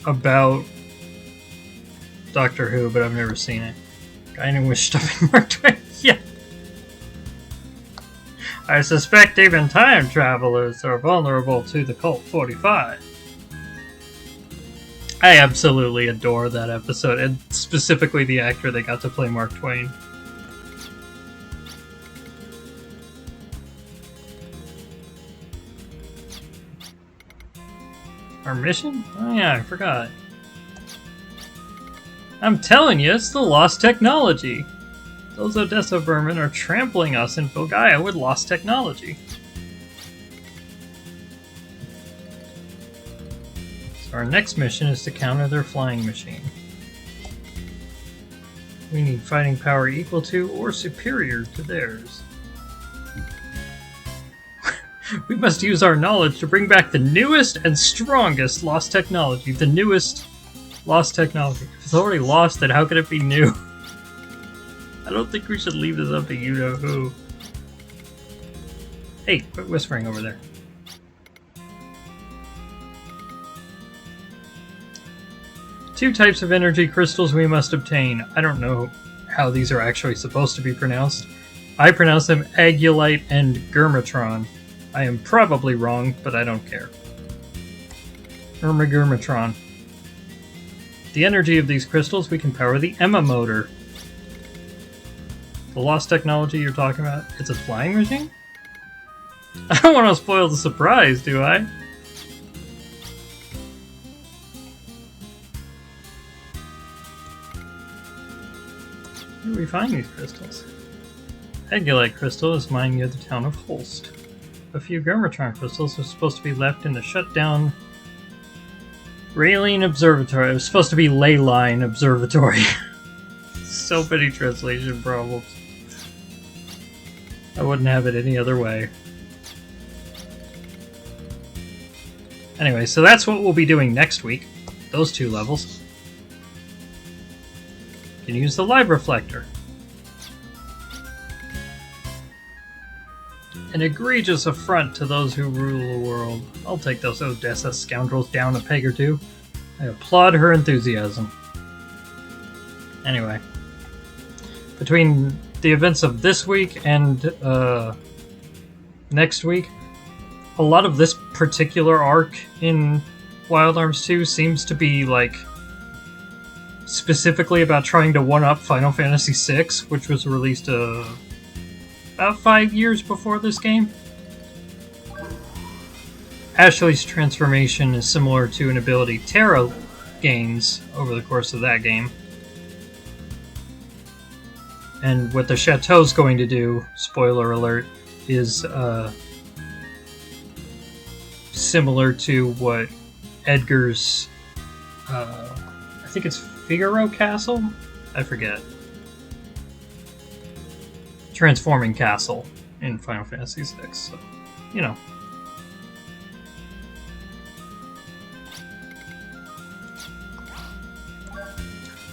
about Doctor Who, but I've never seen it. Guinan was stuffing Mark Twain. Yeah. I suspect even time travelers are vulnerable to the Cult 45. I absolutely adore that episode, and specifically the actor that got to play Mark Twain. Our mission? Oh yeah, I forgot. I'm telling you, it's the lost technology. Those Odessa vermin are trampling us in Fulgaia with lost technology. So our next mission is to counter their flying machine. We need fighting power equal to or superior to theirs. We must use our knowledge to bring back the newest and strongest lost technology. The newest lost technology. If it's already lost, then how could it be new? I don't think we should leave this up to you-know-who. Hey, quit whispering over there. Two types of energy crystals we must obtain. I don't know how these are actually supposed to be pronounced. I pronounce them Agulite and Gurmatron. I am probably wrong, but I don't care. Gurmatron. The energy of these crystals, we can power the Emma motor. The lost technology you're talking about, it's a flying machine? I don't want to spoil the surprise, do I? Where do we find these crystals? Agulite crystal is mined near the town of Holst. A few Gurmatron crystals are supposed to be left in the shut-down Raylene Observatory. It was supposed to be Leyline Observatory. So many translation problems. I wouldn't have it any other way. Anyway, so that's what we'll be doing next week. Those two levels. You can use the live reflector. An egregious affront to those who rule the world. I'll take those Odessa scoundrels down a peg or two. I applaud her enthusiasm. Anyway. Between the events of this week and next week, a lot of this particular arc in Wild Arms 2 seems to be, like, specifically about trying to one-up Final Fantasy VI, which was released about 5 years before this game. Ashley's transformation is similar to an ability Terra gains over the course of that game. And what the Chateau's going to do, spoiler alert, is similar to what Edgar's, I think it's Figaro Castle? I forget. Transforming Castle in Final Fantasy VI, so, you know.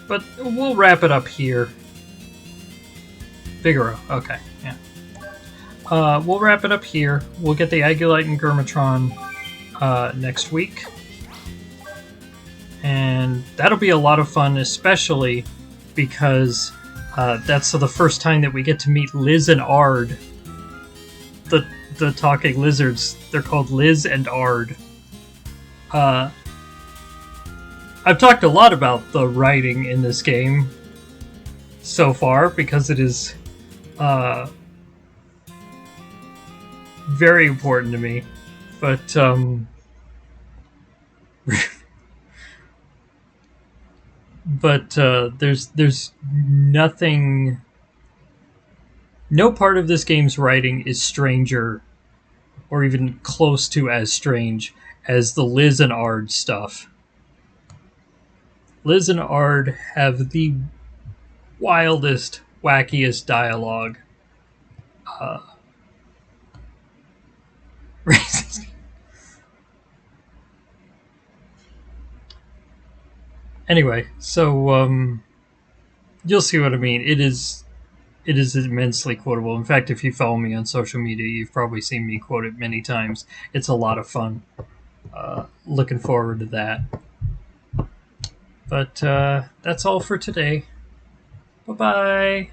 But we'll wrap it up here. Figaro, okay, yeah. We'll wrap it up here. We'll get the Agulite and Gurmatron next week. And that'll be a lot of fun, especially because that's the first time that we get to meet Liz and Ard. The talking lizards. They're called Liz and Ard. I've talked a lot about the writing in this game so far because it is very important to me. But there's nothing. No part of this game's writing is stranger, or even close to as strange, as the Liz and Ard stuff. Liz and Ard have the wildest, wackiest dialogue. Anyway, so you'll see what I mean. It is immensely quotable. In fact, if you follow me on social media, you've probably seen me quote it many times. It's a lot of fun. Looking forward to that. But that's all for today. Bye-bye.